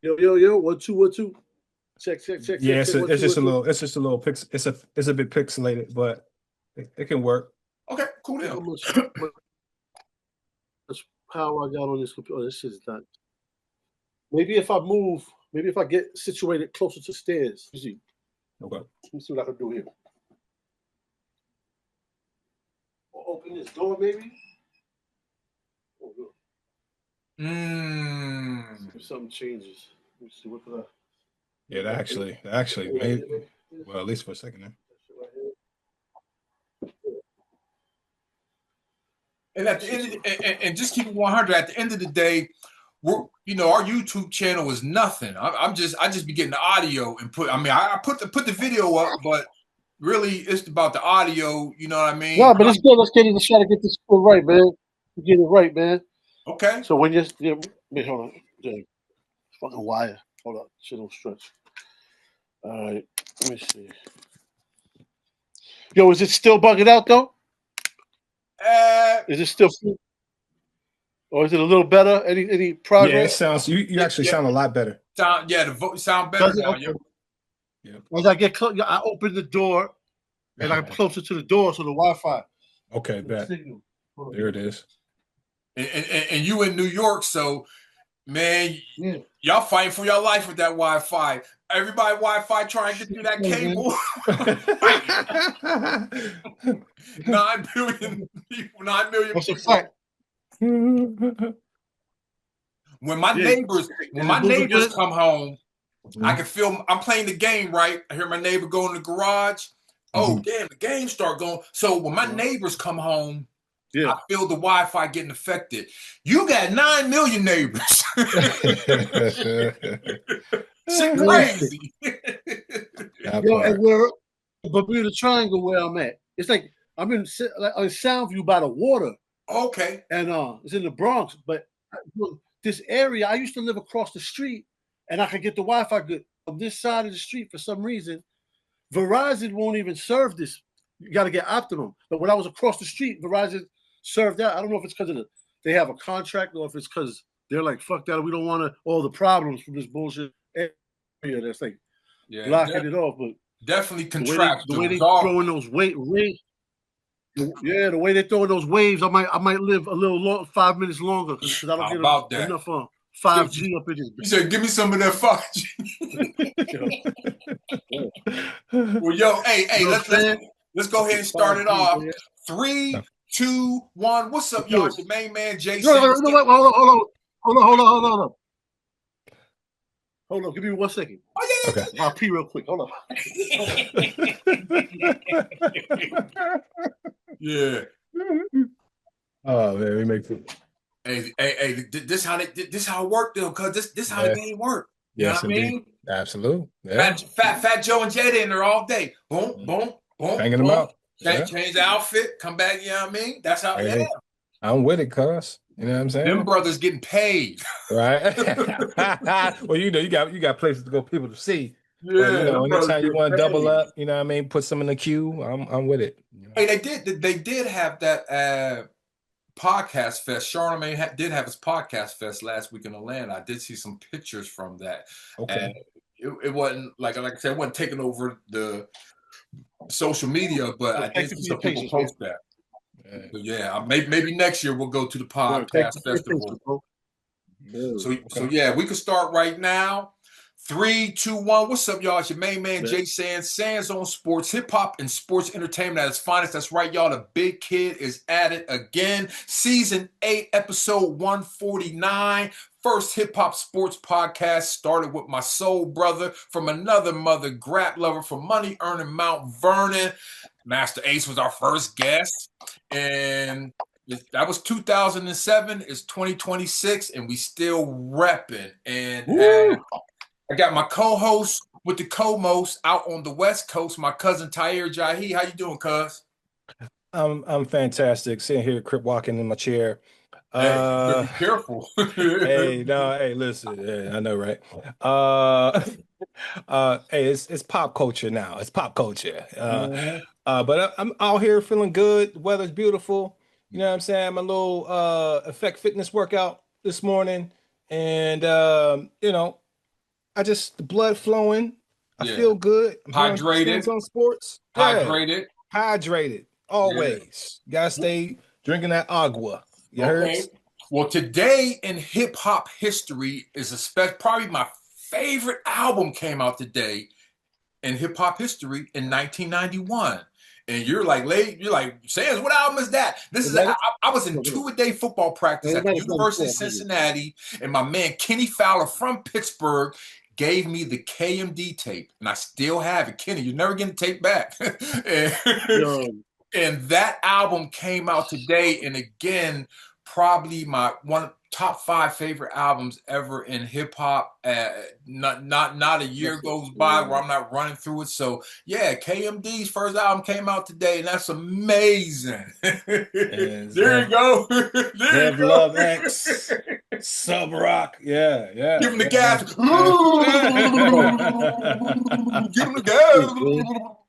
Yo, yo, yo, 1 2 1 2. Check, check, check, Yeah, check, check. it's just a little, it's a bit pixelated, but it can work. Okay, cool How deal. much power I got on this computer? This shit is not. Maybe if I move, maybe if I get situated closer to stairs. You see, Okay. let me see what I can do here. Or open this door, maybe. Oh, no. If something changes, let me see what could I. Yeah, that actually made well, at least for a second there. And at the end, and just keep it 100. At the end of the day, we're our YouTube channel is nothing. I just be getting the audio and put. I mean, I put the video up, but really it's about the audio. You know what I mean? No, but it's good. Let's try to get this right, man. Get it right, man. Okay. So when wait, hold on, fucking wire. Hold on, shit don't stretch. All right, let me see. Yo, is it still bugging out though? Is it still, or is it a little better? Any progress? Yeah, it sounds. You actually sound a lot better. Sound better now. Okay. Yeah. As I get close, I open the door, and I'm closer to the door, so the Wi-Fi. Okay, bet. There it is. And you in New York, so man, y'all fighting for your life with that Wi-Fi. Everybody Wi-Fi trying to get through that cable. 9 billion people, 9 million What's people. a fact? When my neighbors come home, I can feel I'm playing the game, right? I hear my neighbor go in the garage. Oh, damn, the game start going. So when my neighbors come home, I feel the Wi-Fi getting affected. You got 9 million neighbors. Shit crazy. Yo, and we're Bermuda Triangle where I'm at. It's like I'm in Soundview by the water. Okay. And it's in the Bronx. But this area, I used to live across the street, and I could get the Wi-Fi good. On this side of the street, for some reason, Verizon won't even serve this. You got to get Optimum. But when I was across the street, Verizon served that. I don't know if it's because they have a contract or if it's because they're like, fuck that, we don't want all the problems from this bullshit area that's like blocking it off. But definitely contractual. The way they throwing those waves, the way they throwing those waves, I might live a little long, 5 minutes longer because I don't get enough 5G up in here. You said, give me some of that 5G. Well, yo, hey, let's go ahead and start it off. 3, 2, 1. What's up, y'all? It's your main man, Jahi. Hold on. Give me 1 second. Oh, yeah. Okay. I'll pee real quick. Hold on. Yeah. Oh man, we make it. Hey, this how it worked though, cause this how the game work. You know what I mean? Absolutely. Yeah. Fat Joe and Jada in there all day. Boom, boom, boom. Hanging them out. Change the outfit, come back, you know what I mean? That's how I'm with it, cuz. You know what I'm saying? Them brothers getting paid. Right. Well, you got places to go, people to see. Yeah. But, anytime you want to double up, you know what I mean, put some in the queue, I'm with it. You know? Hey, they did have that podcast fest. Charlemagne did have his podcast fest last week in Atlanta. I did see some pictures from that. Okay. And it wasn't like I said, it wasn't taking over the social media, but I did see some people post that. So yeah, maybe next year we'll go to the podcast festival. So yeah, we can start right now. 3, 2, 1. What's up, y'all? It's your main man, Jay Sands on Sports, hip hop, and sports entertainment at its finest. That's right, y'all. The big kid is at it again. Season 8, episode 149. First hip hop sports podcast started with my soul brother from another mother, Grap Lover from Money Earning Mount Vernon. Master Ace was our first guest, and that was 2007. It's 2026, and we still repping. And I got my co-host with the co-most out on the West Coast, my cousin Tahir Jahi. How you doing, cuz? I'm fantastic. Sitting here, crip walking in my chair. Hey, be careful. Hey, listen. I know, right? Hey, it's pop culture now. It's pop culture. But I'm out here feeling good. The weather's beautiful. You know what I'm saying? My little Effect Fitness workout this morning, and the blood flowing. I feel good. I'm hydrated on sports. Hydrated. Hydrated. Always. You gotta stay drinking that agua. You heard? Well, today in hip hop history is probably my favorite album came out today in hip hop history in 1991. And you're like, Sands, what album is that? I was in two-a-day football practice at the University of Cincinnati, and my man Kenny Fowler from Pittsburgh gave me the KMD tape, and I still have it. Kenny, you're never getting the tape back. And that album came out today, and again, probably my top 5 favorite albums ever in hip hop. Not a year goes by where I'm not running through it. So yeah, KMD's first album came out today, and that's amazing. There you go. There you go. Love X, Sub Rock. Yeah. Give him the gas. Give him the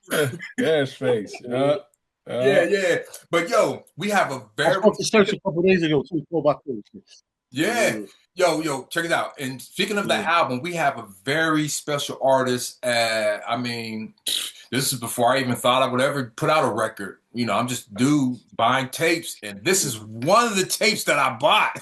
gas. Gas face. Yeah. But yo, we have a very. I spoke to Search a couple days ago too. Yeah. Yo, check it out. And speaking of that album, we have a very special artist. I mean, this is before I even thought I would ever put out a record. You know, I'm just dude buying tapes, and this is one of the tapes that I bought.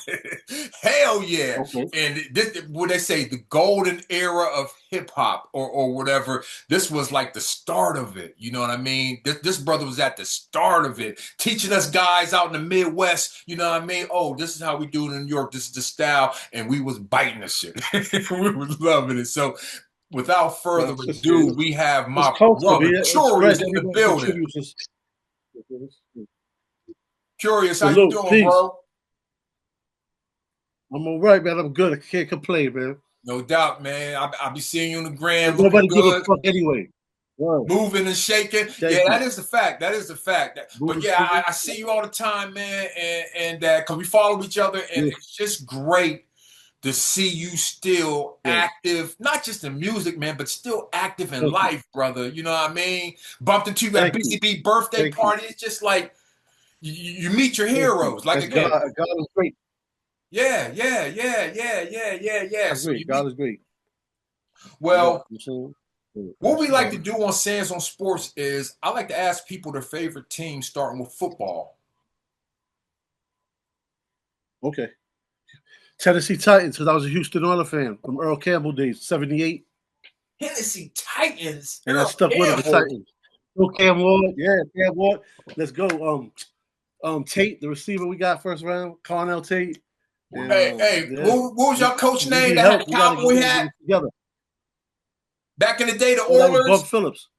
Hell yeah. Okay. And this, what they say, the golden era of hip hop or whatever. This was like the start of it. You know what I mean? This brother was at the start of it, teaching us guys out in the Midwest, you know what I mean? Oh, this is how we do it in New York. This is the style. And we was biting the shit. We was loving it. So without further ado, we have my brother, Kurious, in the building. Kurious, how you doing, bro? I'm all right, man. I'm good. I can't complain, man. No doubt, man. I'll be seeing you on the gram. Nobody give a fuck anyway. Wow. Moving and shaking. That is the fact. That is the fact. But yeah, I see you all the time, man. And because we follow each other, and it's just great to see you still active, not just in music, man, but still active in life, brother. You know what I mean? Bumped into you at BCB birthday party. It's just like you meet your heroes. Like again, God is great. Yeah. So God is great. Well, what we like to do on Sands on Sports is I like to ask people their favorite team, starting with football. Okay. Tennessee Titans, because I was a Houston Oilers fan from Earl Campbell days, 78. Tennessee Titans. And I stuck with the Titans. Earl Campbell, Cam Ward. Let's go. Tate, the receiver we got first round, Cornell Tate. And, what was your coach name that had the Cowboy hat? Back in the day, the Oilers. Bump Phillips.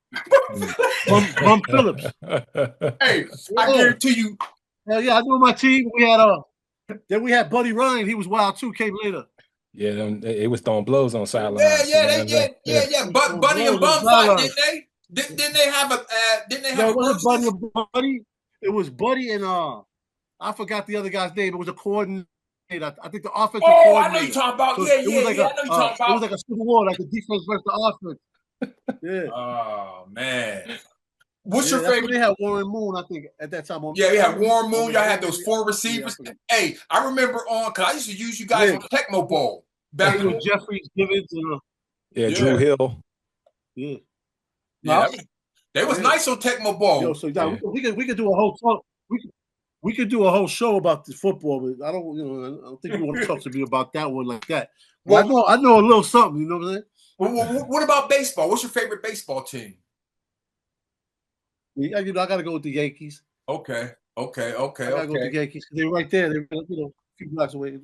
Bump Phillips. Hey, I guarantee you. Hell yeah, I know my team. We had Buddy Ryan. He was wild too. Came later. Yeah, it was throwing blows on sidelines. Yeah. But Buddy and Bump fight, didn't they? Didn't they have a? Didn't they have? No, it wasn't Buddy. It was Buddy and I forgot the other guy's name. It was a coordinator. I think the offensive coordinator. Oh, I know you're talking about. I know you're talking about. It was like a civil war, like the defense versus the offense. Yeah. Oh man. What's your favorite? They had Warren Moon, I think, at that time. Yeah, you had Warren Moon. Y'all had those 4 receivers. Hey, I remember because I used to use you guys on the Tecmo Bowl. Back with Jeffries, Givens, Drew Hill. Yeah. They was nice on Tecmo Bowl. Yo, so we could do a whole talk. We could do a whole show about this football, but I don't think you want to talk to me about that one like that. Well, I know a little something. You know what I'm saying? What about baseball? What's your favorite baseball team? I got to go with the Yankees. Okay. I got to go with the Yankees. They're right there. They're a few blocks away.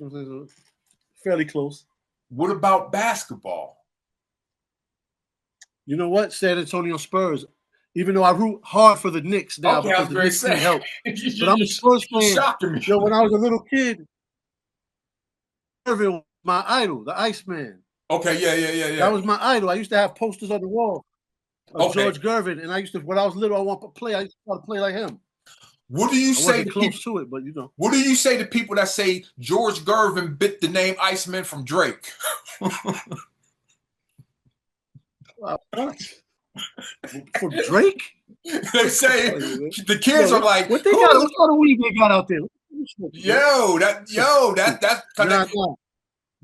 Fairly close. What about basketball? You know what? San Antonio Spurs. Even though I root hard for the Knicks now because the Knicks can help. But I'm a Spurs fan. Yo, when I was a little kid, Irvin was my idol, the Iceman. Okay, yeah. That was my idol. I used to have posters on the wall of George Gervin, and I used to, when I was little, I wanted to play. I used to try to play like him. What do you say to it, but What do you say to people that say George Gervin bit the name Iceman from Drake? For Drake? They say the kids are like, what kind of weed they got out there? Yo, that's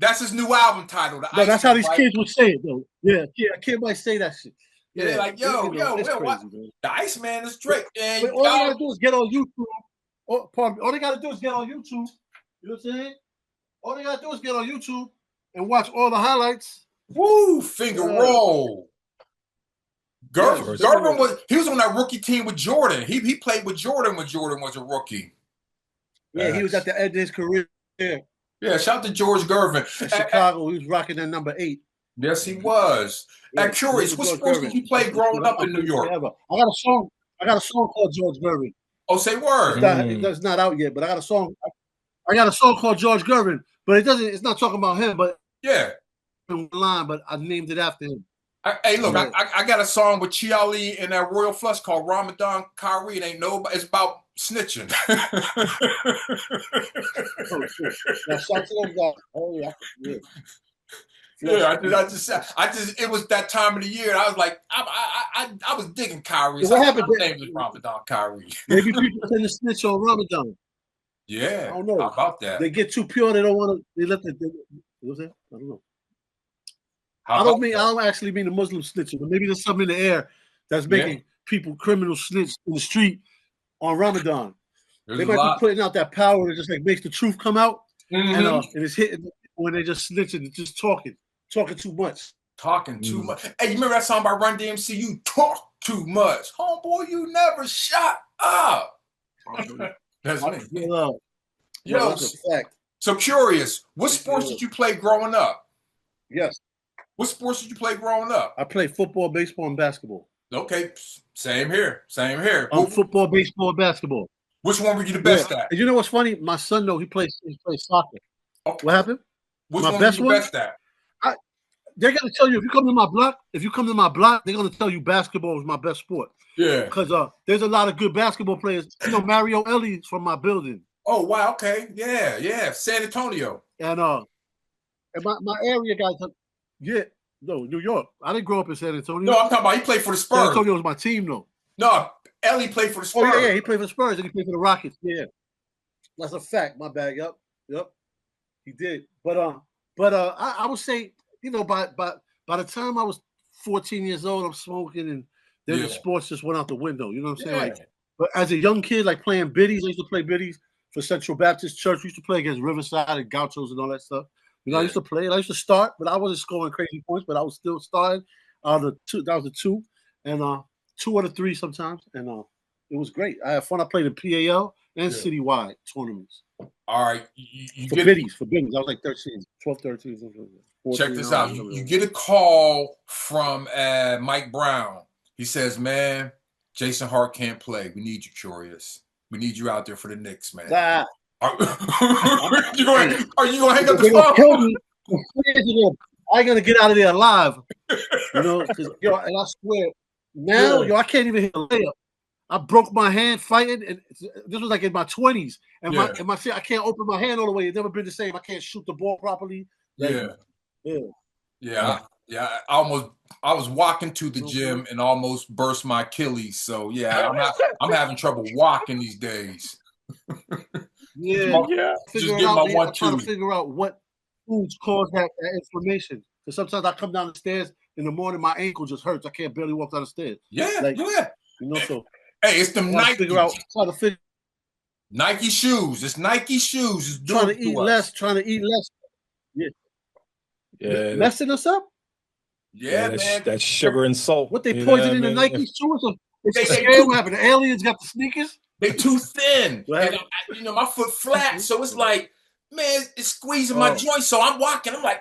That's his new album title. No, that's how these kids would say it, though. Yeah, a kid might say that shit. Yeah, they're like, yo, it's crazy, what? Man. The Iceman is Drake. But all they gotta do is get on YouTube. All they gotta do is get on YouTube. You know what I'm saying? All they gotta do is get on YouTube and watch all the highlights. Woo, finger roll. Gervin was on that rookie team with Jordan. He played with Jordan when Jordan was a rookie. Yeah, he was at the end of his career. Yeah, shout out to George Gervin. In Chicago, he was rocking that number 8. Yes, he was. Yeah, Kurious, what sports did you play growing up in New York? I got a song called George Gervin. Oh, say word. It's not out yet, but I got a song. I got a song called George Gervin, but it's not talking about him, but yeah, in line, but I named it after him. Hey, look, I got a song with Chi Ali and that Royal Flush called Ramadan Kyrie. It ain't nobody. It's about snitching. Yeah, I just, it was that time of the year. I was like, I was digging Kyrie. So what happened? My name is Ramadan Kyrie. Maybe people tend to snitch on Ramadan. Yeah, I don't know. How about that? They get too pure. They don't want to. They let the. What's that? I don't know. I don't actually mean the Muslim snitching, but maybe there's something in the air that's making people criminals snitch in the street on Ramadan. They might be putting out that power that just like makes the truth come out, and it's hitting when they just snitching, and just talking too much. Talking too much. Hey, you remember that song by Run DMC? You talk too much, homeboy. You never shut up. That's me. Yo, that's a fact. So Kurious, what sports did you play growing up? Yes. What sports did you play growing up? I played football, baseball, and basketball. Okay, same here. Football, baseball, and basketball. Which one were you the best at? And you know what's funny? My son, though, he plays soccer. Okay. What happened? Which one were you the best at? They're gonna tell you if you come to my block, they're gonna tell you basketball is my best sport. Yeah. Because there's a lot of good basketball players. You know, Mario Ellie's from my building. Oh wow, okay. Yeah. San Antonio. And my area guys New York. I didn't grow up in San Antonio. No, I'm talking about he played for the Spurs. San Antonio was my team though. No, Ellie played for the Spurs. Oh yeah, he played for the Spurs and he played for the Rockets. Yeah. That's a fact. My bad. Yep. He did. But I would say, you know, by the time I was 14 years old, I'm smoking, and then the sports just went out the window. You know what I'm saying? Like, but as a young kid, like playing biddies, I used to play biddies for Central Baptist Church. We used to play against Riverside and Gauchos and all that stuff. You know, I used to play. I used to start, but I wasn't scoring crazy points, but I was still starting. That was the 2, and 2 or 3 sometimes, and it was great. I had fun. I played in PAL and citywide tournaments. All right, for biddies. I was like 13, 12, 13. 14, check this out. You get a call from Mike Brown. He says, "Man, Jason Hart can't play. We need you, Kurious. We need you out there for the Knicks, man." Are you going to hang up the phone? Kill me. I ain't gonna get out of there alive. You know, and I swear, now I can't even hit a layup. I broke my hand fighting, and this was like in my 20s. And my I can't open my hand all the way. It's never been the same. I can't shoot the ball properly. Like, I was walking to the gym and almost burst my Achilles. So I'm having trouble walking these days. Just get my 1-2. Trying to figure out what foods cause that inflammation. Because sometimes I come down the stairs in the morning, my ankle just hurts. I can't barely walk down the stairs. You know, so hey, it's them Nike. Try to figure Nike shoes. It's Nike shoes. It's trying to eat less. Yeah, messing us up. Yeah, man. That's sugar and salt. What they poison in the Nike shoes? It's a scam. What happened? The aliens got the sneakers. They too thin. And my foot flat, so it's like, man, it's squeezing my joints. So I'm walking. I'm like,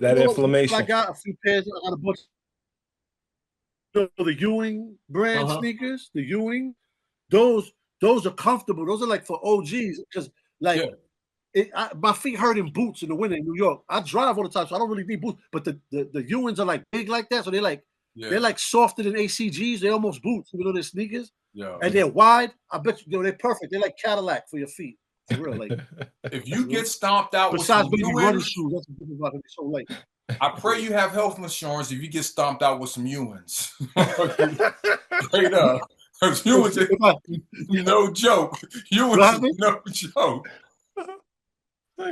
That inflammation. I got a few pairs. I got a bunch. The Ewing brand sneakers. The Ewing, those are comfortable. Those are like for OGs because my feet hurt in boots in the winter in New York. I drive all the time, so I don't really need boots. But the Ewings are like big like that, so they're like softer than ACGs. They're almost boots, even though they're sneakers. And they're wide. I bet you, they're perfect. They're like Cadillac for your feet. For real, like if you get stomped out besides with some running shoes, that's what about it. So like, I pray you have health insurance if you get stomped out with some Ewings. Straight up. Ewings, no joke. Ewings, no joke.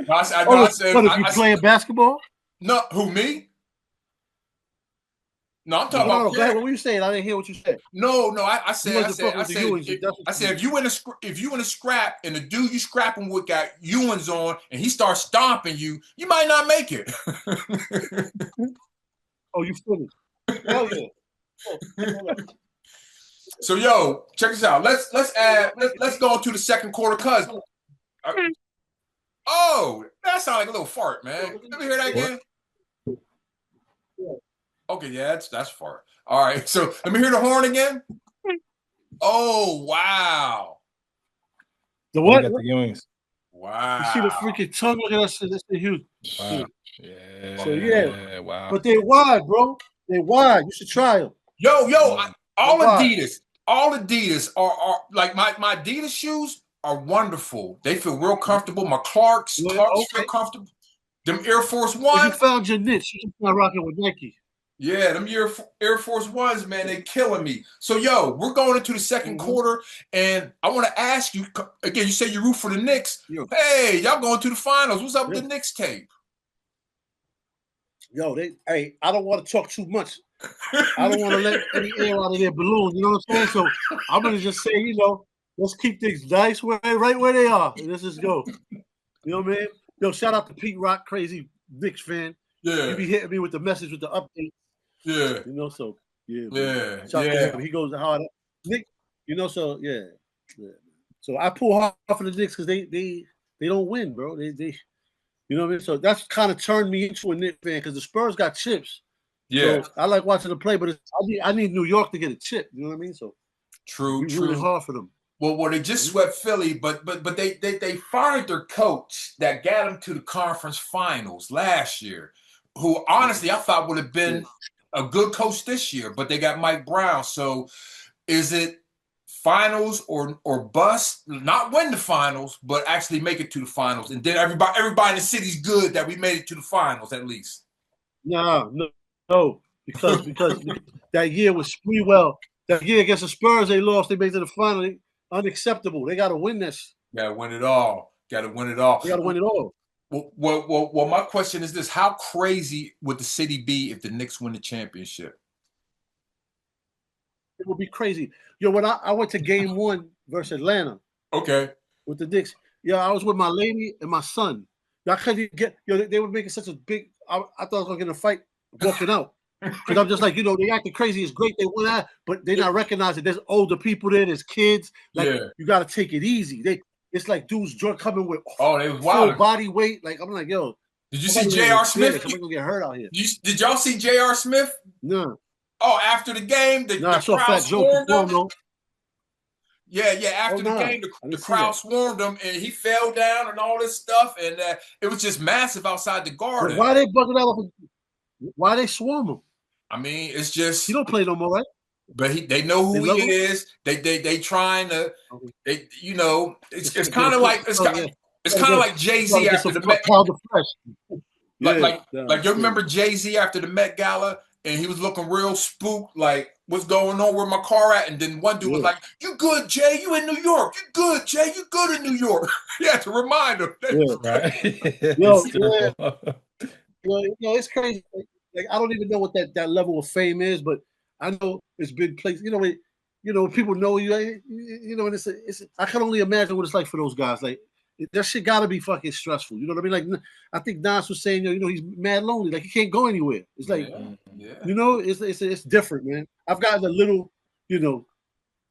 I said, what if you playing basketball? No, who, me? No, I'm talking about. Go ahead. What were you saying? I didn't hear what you said. No, I said, if you in a scrap and the dude you scrapping with got Ewans on and he starts stomping you, you might not make it. Oh, you finished? Hell yeah. So yo, check this out. Let's go into the second quarter, cuz. Oh, that sounds like a little fart, man. Let me hear that again. Okay, yeah, that's fart. All right, so let me hear the horn again. Oh, wow. The what? Got the Ewings. Wow. You see the freaking tongue? Look at that. That's the huge. Wow. Yeah. So yeah. Wow. But they're wide, bro. They're wide. You should try them. Yo, all Adidas are like my Adidas shoes are wonderful. They feel real comfortable. My Clarks feel comfortable. Them Air Force Ones. You found your niche. You're not rocking with Nike. Yeah, them Air Force Ones, man, they killing me. So, yo, we're going into the second quarter, and I want to ask you again. You say you root for the Knicks. Hey, y'all going to the finals? What's up with the Knicks tape? Yo, I don't want to talk too much. I don't want to let any air out of their balloon. You know what I'm saying? So I'm gonna just say, let's keep things nice right where they are. And let's just go. You know what I mean? Yo, shout out to Pete Rock, crazy Knicks fan. Yeah, he be hitting me with the message with the update. Yeah, so yeah. He goes hard. Nick, so yeah. So I pull hard for the Knicks because they don't win, bro. They you know what I mean? So that's kind of turned me into a Knicks fan because the Spurs got chips. Yeah, so I like watching them play, but I need New York to get a chip. You know what I mean? So true. Really hard for them. Well, they just swept Philly, but they fired their coach that got them to the conference finals last year, who honestly I thought would have been a good coach this year, but they got Mike Brown. So is it finals or bust? Not win the finals, but actually make it to the finals, and then everybody in the city's good that we made it to the finals at least. No, because that year was Sprewell. That year against the Spurs, they lost. They made it to the final. Unacceptable. They got to win this. Got to win it all. Got to win it all. They got to win it all. Well, my question is this: how crazy would the city be if the Knicks win the championship? It would be crazy. When I went to Game 1 versus Atlanta. Okay. With the Knicks. I was with my lady and my son. I couldn't get. They were making such a big. I thought I was going to get in a fight walking out. Because I'm just like, they acting crazy. It's great they went out, but they're not recognizing there's older people there, there's kids. You got to take it easy. It's like dudes coming with they was wild. Full body weight. Like, I'm like, yo. Did you see J.R. Smith? I'm going to get hurt out here. Did y'all see J.R. Smith? No. Oh, after the game, the crowd swarmed him. Yeah. After the game, the crowd swarmed him, and he fell down and all this stuff, and it was just massive outside the garden. Why they bugging out? Why they swarm him? I mean, it's just he don't play no more, right? But they know who he is. They trying to, it's kind of like it's kind of like Jay-Z after the Met. Like you remember Jay-Z after the Met Gala, and he was looking real spooked, like what's going on, where my car at? And then one dude was like, "You good, Jay? You in New York? You good, Jay? You good in New York?" He had to remind him. Right. It's crazy. Like I don't even know what that level of fame is, but I know it's been placed. People know you. And it's. I can only imagine what it's like for those guys. Like that shit got to be fucking stressful. You know what I mean? Like I think Nas was saying, he's mad lonely. Like he can't go anywhere. It's like, it's different, man. I've gotten a little,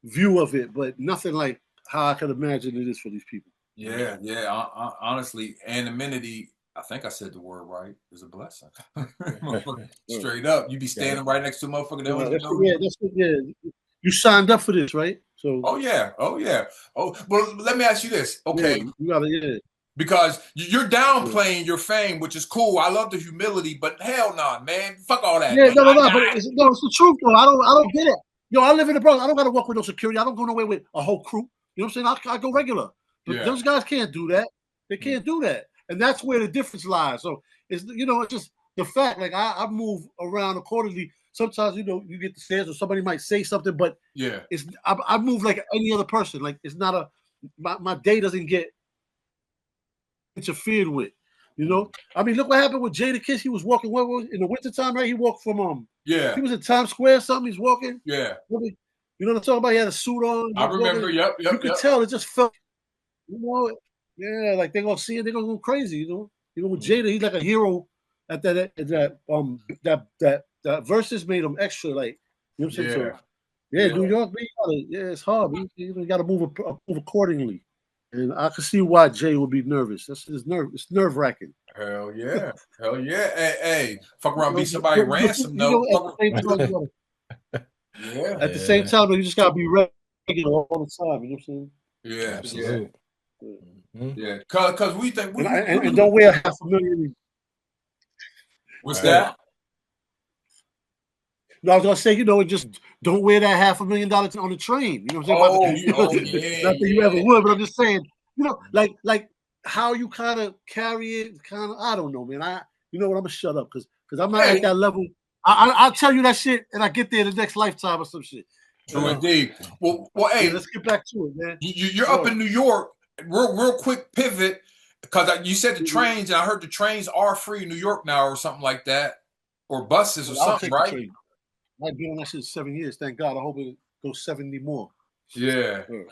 view of it, but nothing like how I can imagine it is for these people. Yeah. Honestly, anonymity. I think I said the word right. Is a blessing. Straight up, you be standing right next to a motherfucker. You signed up for this, right? So. Oh yeah. Oh, well, let me ask you this. Okay. You gotta. Because you're downplaying your fame, which is cool. I love the humility, but hell nah, man. Fuck all that. Yeah, no. But it's the truth though. I don't get it. I live in the Bronx. I don't gotta walk with no security. I don't go nowhere with a whole crew. You know what I'm saying? I go regular. But those guys can't do that. They can't do that. And that's where the difference lies. So it's it's just the fact. Like I move around accordingly. Sometimes you get the stairs or somebody might say something, but it's I move like any other person. Like it's not my day doesn't get interfered with. You know, I mean, look what happened with Jada Kiss. He was walking in the wintertime, right? He walked from Yeah. He was in Times Square or something. He's walking. Yeah. You know what I'm talking about? He had a suit on. I remember. Walking. Yep. You could tell it just felt. You know, yeah, like they're gonna see it. They're gonna go crazy. You know, with Jada, he's like a hero. At that verses made him extra. Like, you know what I'm saying? So, yeah, New York, it's hard. You got to move accordingly. And I can see why Jay would be nervous. It's nerve wracking. Hell yeah. Hell yeah. Hey, fuck around, be somebody ransom, though. At the same time, you just got to be regular all the time. You know what I'm saying? Yeah. Absolutely. Yeah. Because we think. And don't wear $500,000. What's that? No, I was gonna say, just don't wear that $500,000 on the train. You know what I'm saying? Oh, yeah. Not that you ever would, but I'm just saying, like how you kind of carry it, kind of. I don't know, man. You know what? I'm gonna shut up because I'm not at that level. I'll tell you that shit, and I get there the next lifetime or some shit. True indeed. Well, hey, let's get back to it, man. You're up in New York. Real quick pivot, because you said the trains, and I heard the trains are free in New York now, or something like that, or buses or something, right? I've been on that shit 7 years. Thank God. I hope it goes 70 more. Yeah. Well,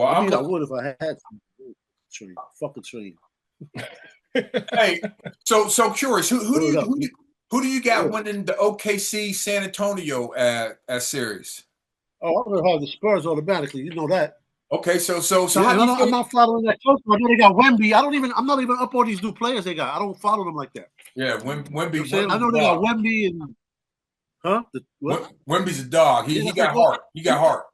I would if I had to. Train. Fuck a train. Hey, so Kurious. Who do you got winning the OKC San Antonio at series? Oh, I'm gonna have the Spurs automatically. You know that. Okay, so I'm not following that close. I know they got Wemby. I'm not even up on these new players they got. I don't follow them like that. Yeah, Wemby. I know they got Wemby and Wemby's a dog. He got heart. He got heart.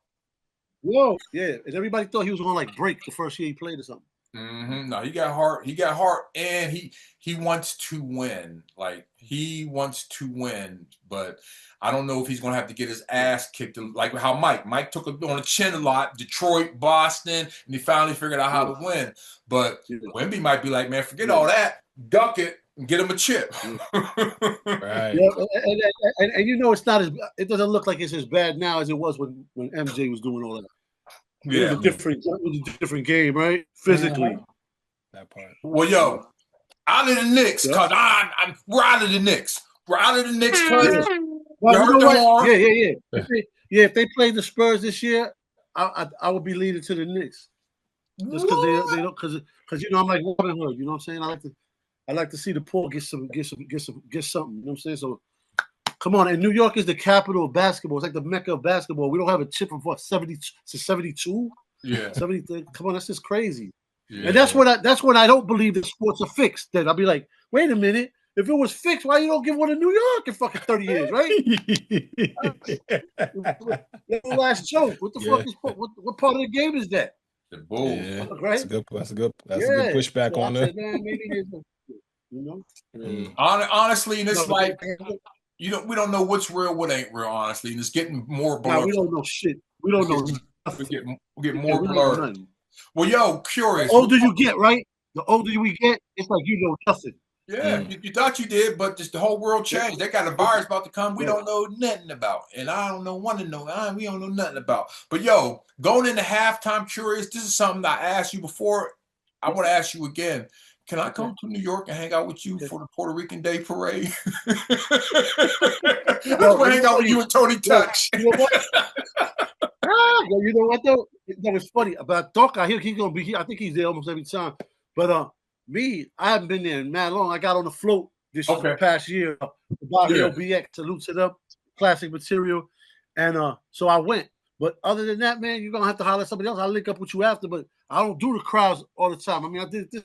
Whoa, yeah. And everybody thought he was gonna break the first year he played or something. No, he got heart. He got heart, and he wants to win. Like, he wants to win, but I don't know if he's going to have to get his ass kicked. Like how Mike took it on the chin a lot. Detroit, Boston, and he finally figured out how to win. But Wemby might be like, man, forget all that, duck it, and get him a chip. Right. Yeah, and it doesn't look like it's as bad now as it was when MJ was doing all that. It was a different game, right? Physically. That part. Well, yo, out of the Knicks, because we're out of the Knicks. We're out of the Knicks, because if they played the Spurs this year, I would be leading to the Knicks. Just because they don't, because I'm like Robin Hood. You know what I'm saying? I like to see the poor get something. You know what I'm saying? So come on, and New York is the capital of basketball. It's like the mecca of basketball. We don't have a chip from 70 to 72. Yeah, 70. Come on, that's just crazy. Yeah. And that's when I don't believe that sports are fixed. Then I'll be like, wait a minute. If it was fixed, why you don't give one to New York in fucking 30 years, right? Last joke. What the fuck is what part of the game is that? The bull. Yeah, right? That's a good pushback on there. Honestly, and it's we don't know what's real, what ain't real, honestly, and it's getting more blurred. We don't know shit. We don't know. We get more blurred. Well, yo, Kurious. The older you get, right? The older we get, it's like you know nothing. Yeah, you thought you did, but just the whole world changed. They got a virus about to come we don't know nothing about. And I don't want to know. We don't know nothing about. But, yo, going into halftime, Kurious, this is something I asked you before. I want to ask you again. Can I come to New York and hang out with you for the Puerto Rican Day Parade? I just want to hang out with you and Tony Touch. You know what? You know what, though? That was funny. About Doc, he's going to be here. I think he's there almost every time. But me, I haven't been there in mad long. I got on the float this past year. Bahio BX, salute to them, classic material. And so I went. But other than that, man, you're going to have to holler at somebody else. I'll link up with you after. But I don't do the crowds all the time. I mean, I did this.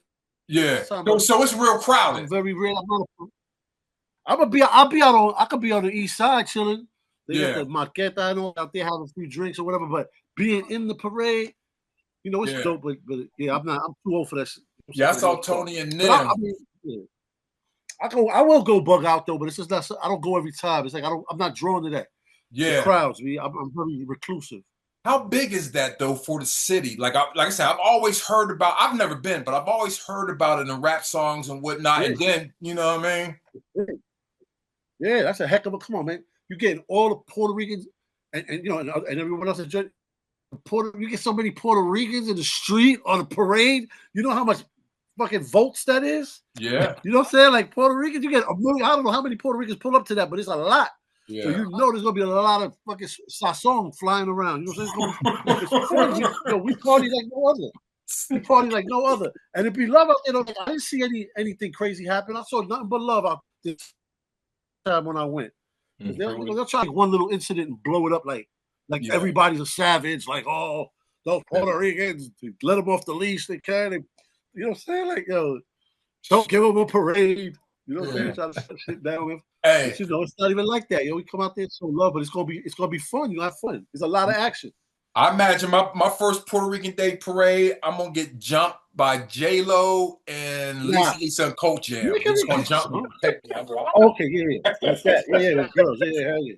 Yeah. So it's real crowded. I'm very real. I'll be out on. I could be on the east side chilling. They got the maqueta and all out there having a few drinks or whatever. But being in the parade, it's dope. But I'm too old for that. Yeah, I saw Tony and them. I will go bug out though, but it's just not. I don't go every time. It's like I'm not drawn to that. Yeah, the crowds. I'm very reclusive. How big is that though for the city? Like I said, I've always heard about. I've never been, but I've always heard about it in rap songs and whatnot. Yeah. And then you know what I mean? Yeah, that's a heck of a come on, man. You're getting all the Puerto Ricans and everyone else enjoy. You get so many Puerto Ricans in the street on the parade. You know how much fucking votes that is? Yeah. You know what I'm saying? Like Puerto Ricans, you get a million. I don't know how many Puerto Ricans pull up to that, but it's a lot. Yeah. So you know there's gonna be a lot of fucking sazon flying around. You know what I'm saying? It's fun. We party like no other. We party like no other. And it'd be love out there. I didn't see anything crazy happen. I saw nothing but love out there time when I went. They'll try like one little incident and blow it up like everybody's a savage. Like, oh, those Puerto Ricans, let them off the leash. They can. You know what I'm saying? Like, yo, don't give them a parade. You know what I'm saying? Try to sit down with. Hey, but, it's not even like that. Yo, we come out there so love, but it's gonna be fun. You have fun. There's a lot of action. I imagine my first Puerto Rican Day parade, I'm gonna get jumped by J-Lo and Lisa and Coach Jam. They're just gonna jump me. Okay, yeah. Like that. Yeah, with girls. Yeah, hell yeah.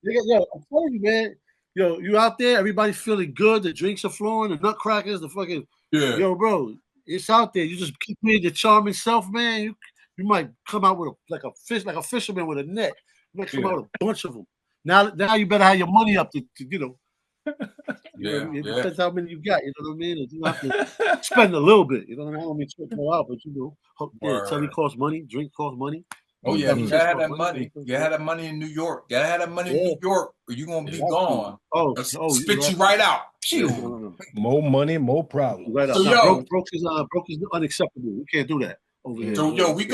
Yo, I'm telling you, man. Yo, you out there, everybody's feeling good, the drinks are flowing, the nutcrackers, the fucking yo, bro. It's out there. You just keep being your charming self, man. You might come out with like a fisherman with a net. You might come out with a bunch of them. Now you better have your money up to you know. It depends how many you got. You know what I mean? You have to spend a little bit. You know what I mean? I don't mean to go out, but telly costs money, drink costs money. Oh yeah, you gotta have that money. You gotta have that money in New York. You gotta have that money in New York, or you're gonna be gone. Spit you right out. No. More money, more problems. Right out. So, broke is unacceptable. We can't do that over here. So we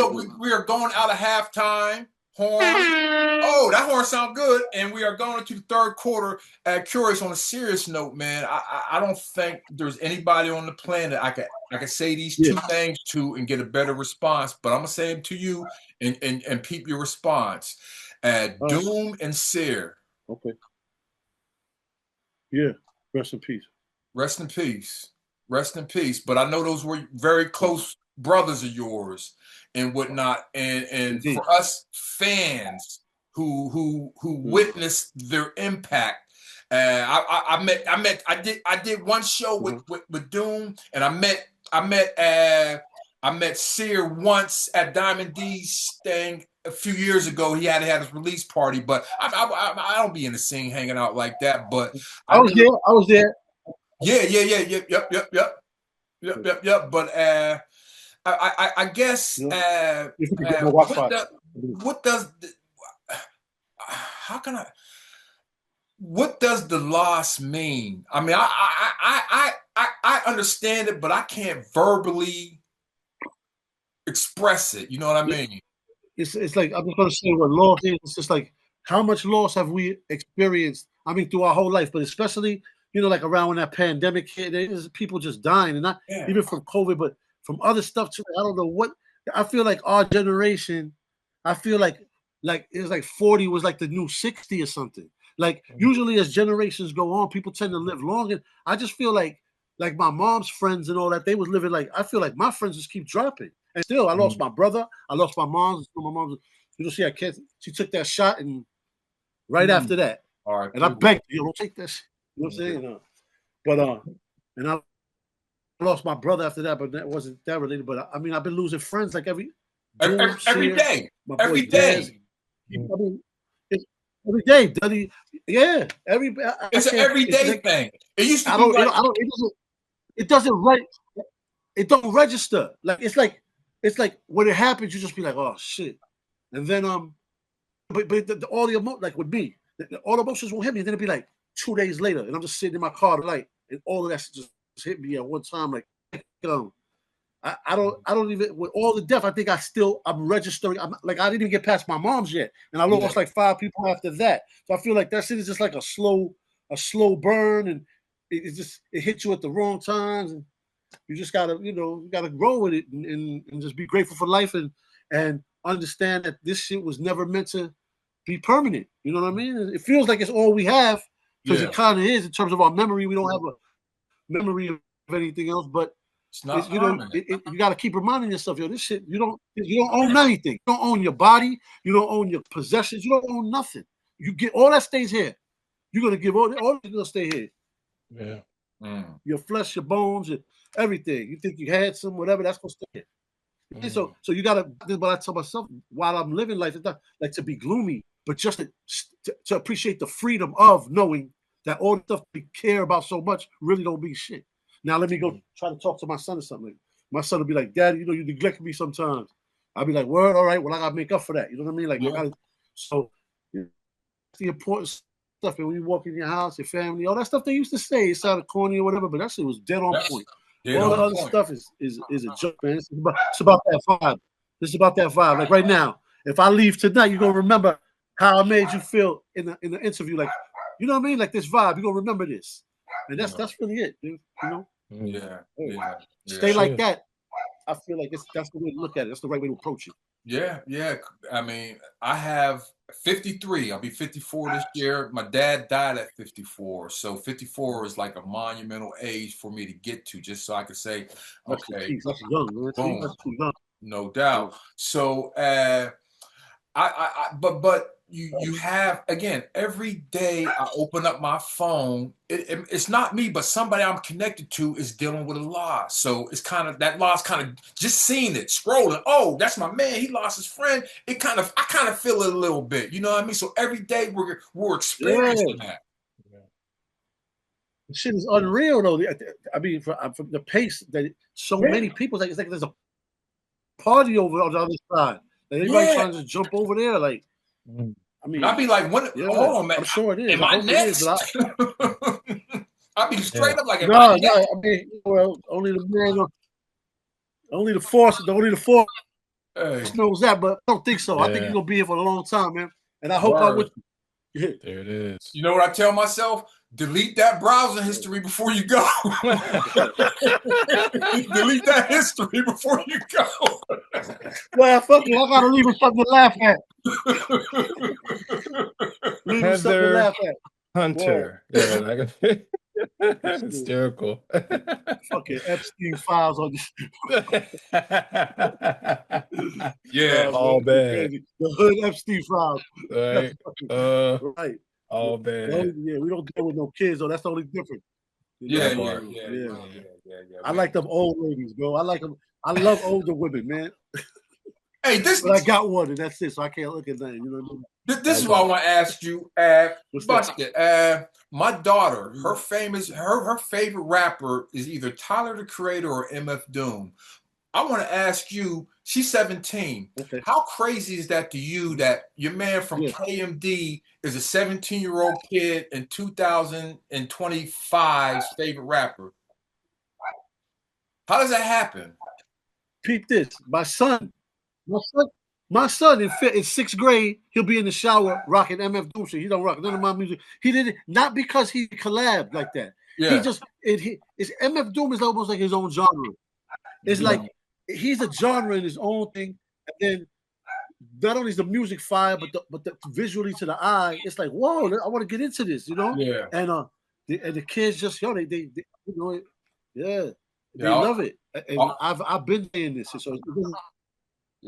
are going out of halftime. Horn. Oh, that horn sound good. And we are going into the third quarter at Kurious. On a serious note, man, I don't think there's anybody on the planet I can say these two things to and get a better response. But I'm gonna say them to you and peep your response. Doom and Seer. Okay. Yeah. Rest in peace. Rest in peace. Rest in peace. But I know those were very close brothers of yours and whatnot, and for us fans who witnessed their impact, I did one show with Doom, and I met Seer once at Diamond D's thing a few years ago. He had his release party, but I don't be in the scene hanging out like that. But I was there. Yep. But I guess what does the loss mean? I mean, I understand it, but I can't verbally express it. You know what I mean? It's like, I'm just gonna say what loss is. It's just like, how much loss have we experienced? I mean, through our whole life, but especially, like around when that pandemic hit, there's people just dying, and not even from COVID, but from other stuff too. I don't know what. I feel like our generation, I feel like it was like 40 was like the new 60 or something. Like usually as generations go on, people tend to live longer. I just feel like my mom's friends and all that, they was living like, I feel like my friends just keep dropping. And still, I lost my brother, I lost my mom. My mom, she took that shot, and right after that, all right, and I begged, don't take that shit. You know what I'm saying? But and I lost my brother after that, but that wasn't that related. But I mean, I've been losing friends like every day. Every day. I mean, it's every day, Duddy. Yeah, it's an everyday thing. It used to be it don't register. Like it's like when it happens, you just be like, oh shit, and then but all the emotions, like with me, all the emotions won't hit me. And then it'll be like 2 days later, and I'm just sitting in my car tonight, and all of that just hit me at one time. Like, I don't even, with all the death, I think I'm registering. I didn't even get past my mom's yet, and I lost like 5 people after that. So I feel like that shit is just like a slow burn, and it hits you at the wrong times, and you just gotta grow with it and just be grateful for life and understand that this shit was never meant to be permanent. You know what I mean? It feels like it's all we have, because it kind of is in terms of our memory. We don't have a memory of anything else, but it's not, you got to keep reminding yourself, this shit, you don't own anything. You don't own your body. You don't own your possessions. You don't own nothing. You get all that stays here. You're gonna give all gonna stay here. Yeah. Your flesh, your bones, everything. You think you had some whatever, that's gonna stay here. And so you gotta. But I tell myself while I'm living life, it's not like to be gloomy, but just to appreciate the freedom of knowing that all the stuff we care about so much really don't mean shit. Now let me go try to talk to my son or something. My son will be like, Daddy, you neglect me sometimes. I'll be like, word, all right, well, I gotta make up for that. You know what I mean? Like, so the important stuff. And when you walk in your house, your family, all that stuff they used to say, it sounded corny or whatever, but that shit was dead on point. All the other stuff is a joke, man. It's about that vibe. It's about that vibe. Like right now, if I leave tonight, you're gonna remember how I made you feel in the interview. Like, you know what I mean? Like this vibe, you're gonna remember this. And that's really it, dude. You know? Yeah. Stay like that. I feel like that's the way to look at it. That's the right way to approach it. Yeah. I mean, I have 53. I'll be 54 this year. My dad died at 54. So 54 is like a monumental age for me to get to, just so I could say, okay, that's young, man. Boom. That's too young. No doubt. So but you have, again, every day I open up my phone, it's not me, but somebody I'm connected to is dealing with a loss. So it's kind of, that loss kind of, just seeing it, scrolling, oh, that's my man, he lost his friend. I kind of feel it a little bit, you know what I mean? So every day we're experiencing that. The shit is unreal though. I mean, from the pace that so many people, it's like there's a party over on the other side. Like everybody trying to jump over there. Like, I mean, I'd be like, hold on, man. I'm sure it is. Am I next? I'd be straight up like, no. I mean, well, only the force knows that, but I don't think so. I think you're gonna be here for a long time, man. And I hope I'm with you. There it is. You know what I tell myself? Delete that browser history before you go. Delete that history before you go. Well, fuck it. I gotta leave him something to laugh at. Leave him something to laugh at. Hunter. Yeah, hysterical. Fucking Epstein files on this. Yeah, all bad. Crazy. The hood Epstein files. Right. Right. All bad. Yeah, we don't deal with no kids, though. That's the only difference. Yeah. I like them old ladies, bro. I like them. I love older women, man. Hey, but I got one, and that's it. So I can't look at that. You know what I mean? This is what I want to ask you, Busted. My daughter, her favorite rapper is either Tyler the Creator or MF Doom. I want to ask you, she's 17. Okay. How crazy is that to you that your man from KMD is a 17-year-old kid and 2025's favorite rapper? How does that happen? Peep this. My son in sixth grade, he'll be in the shower rocking MF Doom shit. He don't rock none of my music. He did it not because he collabed like that. Yeah. He just it's MF Doom is almost like his own genre. It's like he's a genre in his own thing, and then not only is the music fire, but the visually to the eye, it's like, whoa, I want to get into this, you know? Yeah. And the kids just they you know, they love it. And I've been in this, so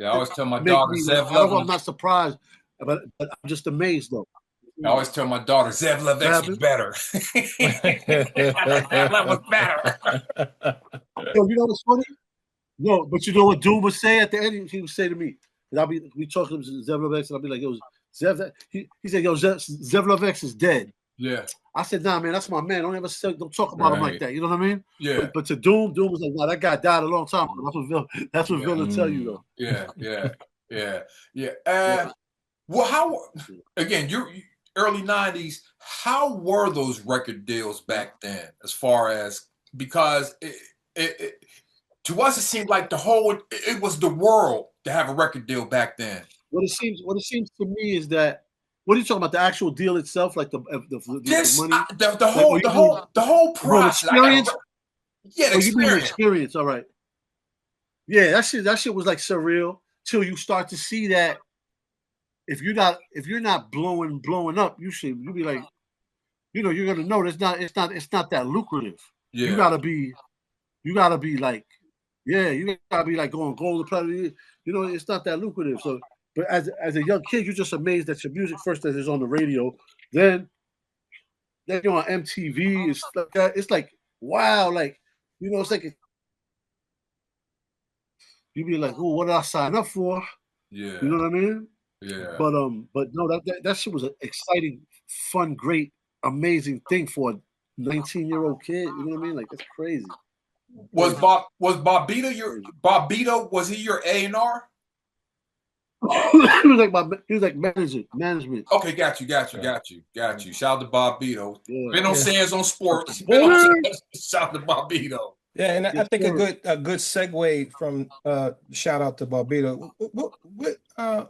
I always tell my daughter, I'm not surprised, but I'm just amazed though. I always tell my daughter, Zev Love X was better. Zev Love was better. Yo, you know what's funny? No, but you know what Doom would say at the end? He would say to me, and we talking to Zev Love X, and I'll be like, yo, Zev, he said, yo, Zev Love X is dead. Yeah. I said, nah, man, that's my man. Don't talk about him like that. You know what I mean? Yeah. But to Doom was like, nah, that guy died a long time ago. That's what Bill will tell you, though. Yeah. Well, how, again, you're early 90s, how were those record deals back then? As far as, because to us, it seemed like it was the world to have a record deal back then. What it seems to me is that, what are you talking about? The actual deal itself, like the money, the whole process, experience. The experience. You mean the experience? All right. Yeah, that shit was like surreal till you start to see that if you're not blowing up, you'll be like, you know, you're gonna know it's not that lucrative. Yeah. You gotta be like, you gotta be like going gold, platinum. You know, it's not that lucrative. So. But as a young kid, you're just amazed that your music first that is on the radio, then you're on MTV. It's like that. It's like, wow, like, you know, it's like you be like, oh, what did I sign up for? Yeah, you know what I mean? Yeah. But no, that shit was an exciting, fun, great amazing thing for a 19-year-old kid. You know what I mean? Like that's crazy. Was Bobito? Was he your A&R? He was like management. Okay, got you. Shout out to Bobito. Yeah. Been on Sands on Sports. Shout out to Bobito. Yeah, and I think a good segue from shout out to Bobito.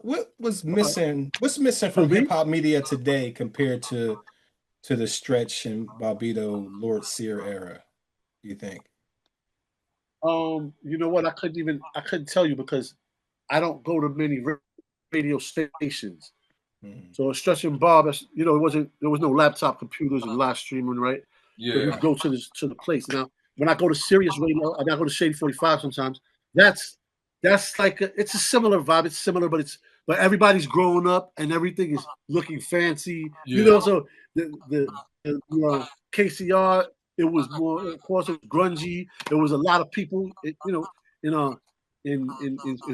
What was missing? What's missing from hip hop media today compared to the Stretch and Bobito Lord Sear era? Do you think? You know what? I couldn't tell you because I don't go to many radio stations. Mm-hmm. So Stretch and Bob, you know, there was no laptop computers and live streaming, right? Yeah. So you'd go to the place. Now, when I go to Sirius Radio, I go to Shady 45 sometimes. That's like it's a similar vibe. It's similar, but everybody's growing up and everything is looking fancy. Yeah. You know, so the KCR, it was more, of course, it was grungy. There was a lot of people, in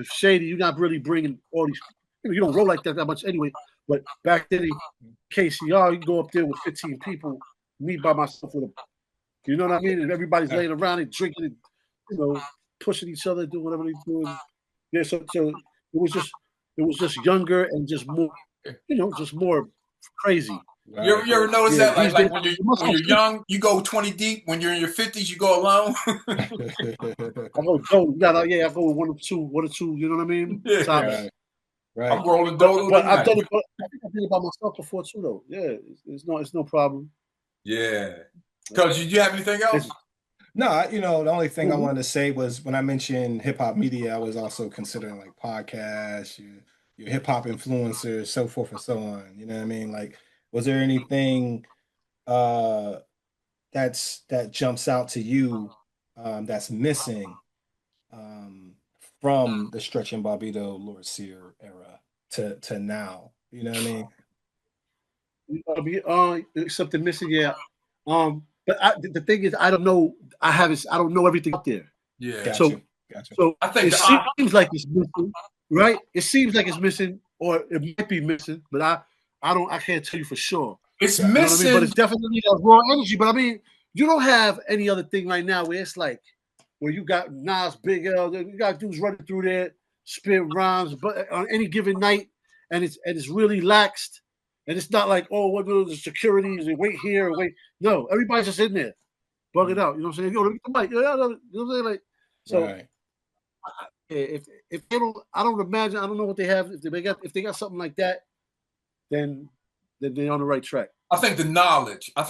Shady. You're not really bringing all these. You don't roll like that much anyway. But back then in KCR, you go up there with 15 people, me by myself with a. You know what I mean? And everybody's laying around and drinking and, you know, pushing each other, doing whatever they're doing. Yeah, so it was just younger and just more, you know, just more crazy. You ever notice that? Like when you're young, you go 20 deep. When you're in your 50s, you go alone. I go with one or two. You know what I mean? Yeah. Right. I'm rolling dough. But I think I did it by myself before too, though. Yeah, it's no problem. Yeah. Coach, did you have anything else? No, you know, the only thing I wanted to say was when I mentioned hip hop media, I was also considering like podcasts, your hip hop influencers, so forth and so on. You know what I mean? Like, was there anything that jumps out to you that's missing from the Stretch and Bobito Lord Sear era to now? You know what I mean? Something missing, yeah. But the thing is, I don't know. I don't know everything out there. Yeah. Gotcha. So I think it seems like it's missing, right? It seems like it's missing, or it might be missing, but I can't tell you for sure. It's missing, I mean? But it's definitely a raw energy. But I mean, you don't have any other thing right now where it's like where you got Nas, Big L, you got dudes running through there, spit rhymes, but on any given night, and it's really laxed. And it's not like, oh, what the security is, wait here, wait. No, everybody's just in there, bugging out. You know what I'm saying? Yo, let me get the mic. You know what I'm saying? Like, so right. If they don't, I don't imagine. I don't know what they have. If they got something like that, then they're on the right track. I think the knowledge of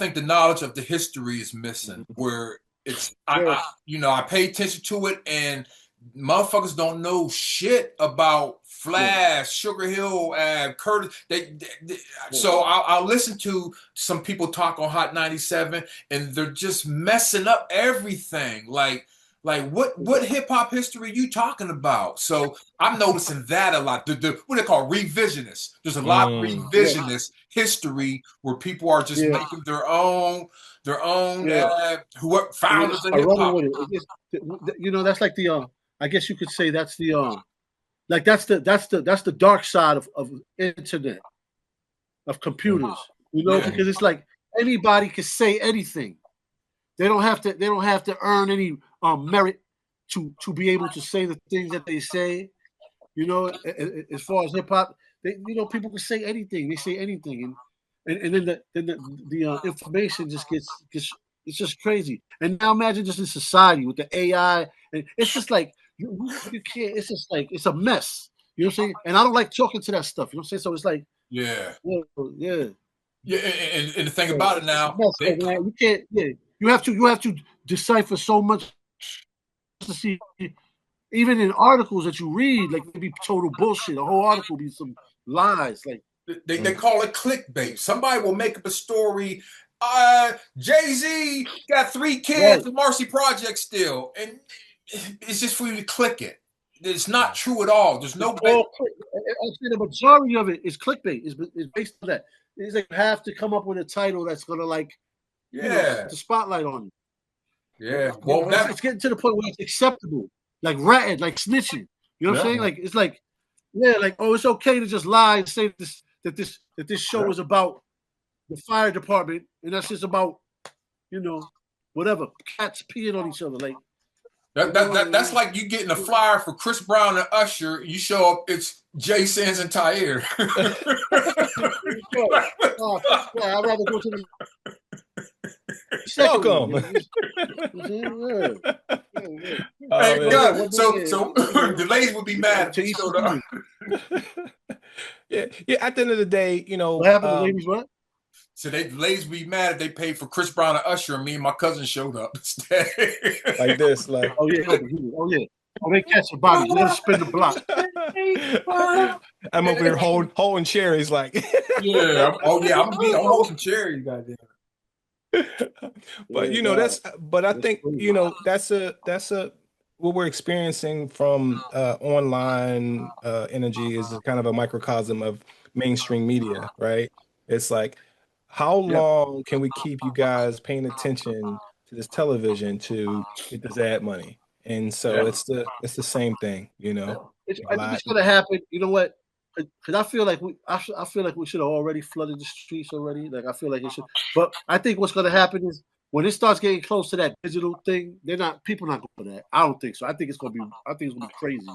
the history is missing. Where it's, I pay attention to it, and motherfuckers don't know shit about Flash, Sugar Hill, and Curtis. So I'll listen to some people talk on Hot 97, and they're just messing up everything. Like what hip hop history are you talking about? So I'm noticing that a lot. What they call revisionists. There's a lot of revisionist history where people are just making their own who founders of hip hop. You know, that's like the I guess you could say that's the like that's the dark side of internet, of computers. You know, because it's like anybody can say anything. They don't have to earn any merit to be able to say the things that they say. You know, as far as hip hop, people can say anything. They say anything, and then the information just gets it's just crazy. And now imagine just in society with the AI, and it's just like you can't. It's just like it's a mess. You know what I'm saying? And I don't like talking to that stuff. You know what I'm saying? So it's like yeah. And the thing about it now, you can't. Yeah, you have to decipher so much to see. Even in articles that you read, like it be total bullshit. A whole article be some lies. Like they call it clickbait. Somebody will make up a story. Jay-Z got 3 kids with Marcy Project still, and it's just for you to click it. It's not true at all. There's no. Actually, the majority of it is clickbait. Is based on that. It's like you have to come up with a title that's gonna put the spotlight on you. Yeah. Well, it's getting to the point where it's acceptable. Like ratting, like snitching. You know what I'm saying? Like it's like, it's okay to just lie and say that this show is about the fire department, and that's just about, whatever, cats peeing on each other. Like that's like you getting a flyer for Chris Brown and Usher. You show up, it's Jay Sands and Tahir. I'd rather go to the welcome. So the ladies would be mad if you showed up. Yeah. At the end of the day, what happened to ladies? What? So the ladies would be mad if they paid for Chris Brown and Usher, and me and my cousin showed up instead. Like this, like oh yeah. Oh, they catch a body. They're gonna spin the block. I'm over here holding cherries, like yeah. I'm holding cherries, goddamn. But I think that's a what we're experiencing from online energy is kind of a microcosm of mainstream media, right? It's like, how long can we keep you guys paying attention to this television to get this ad money? And so it's the same thing, I think it's gonna happen. You know what? Because I feel like we should have already flooded the streets already. Like I feel like it should. But I think what's gonna happen is when it starts getting close to that digital thing, people not going for that. I don't think so. I think it's gonna be crazy.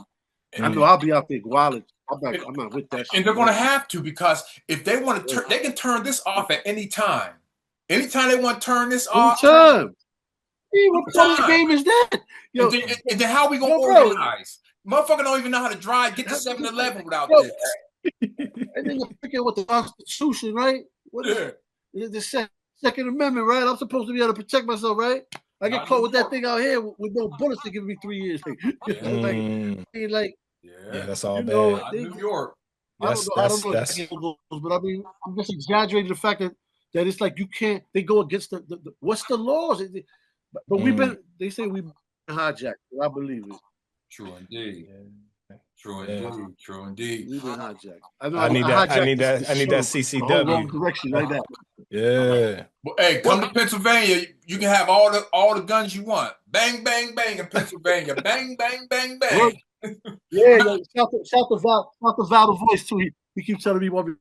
I know I'll be out there wilding. I'm not with that. And they're gonna have to, because if they want to they can turn this off at any time. Anytime they want to turn this off. Anytime. What kind of game is that? Yo, and then how are we gonna organize? Motherfucker don't even know how to drive. Get to 7-Eleven without this. And then you're picking with the Constitution, right? The Second Amendment, right? I'm supposed to be able to protect myself, right? I get caught with that thing out here with no bullets to give me 3 years. That's all bad. New York. I don't know, but I mean, I'm just exaggerating the fact that it's like you can't. They go against the what's the laws? But they say we've been hijacked. I believe it. True indeed. True indeed. We've been hijacked. I need that CCW. Wrong direction like that. Yeah. Well, hey, come to Pennsylvania. You can have all the guns you want. Bang, bang, bang in Pennsylvania. Bang, bang, bang, bang. Yeah. Shout to Val the voice too. He keeps telling me what. Come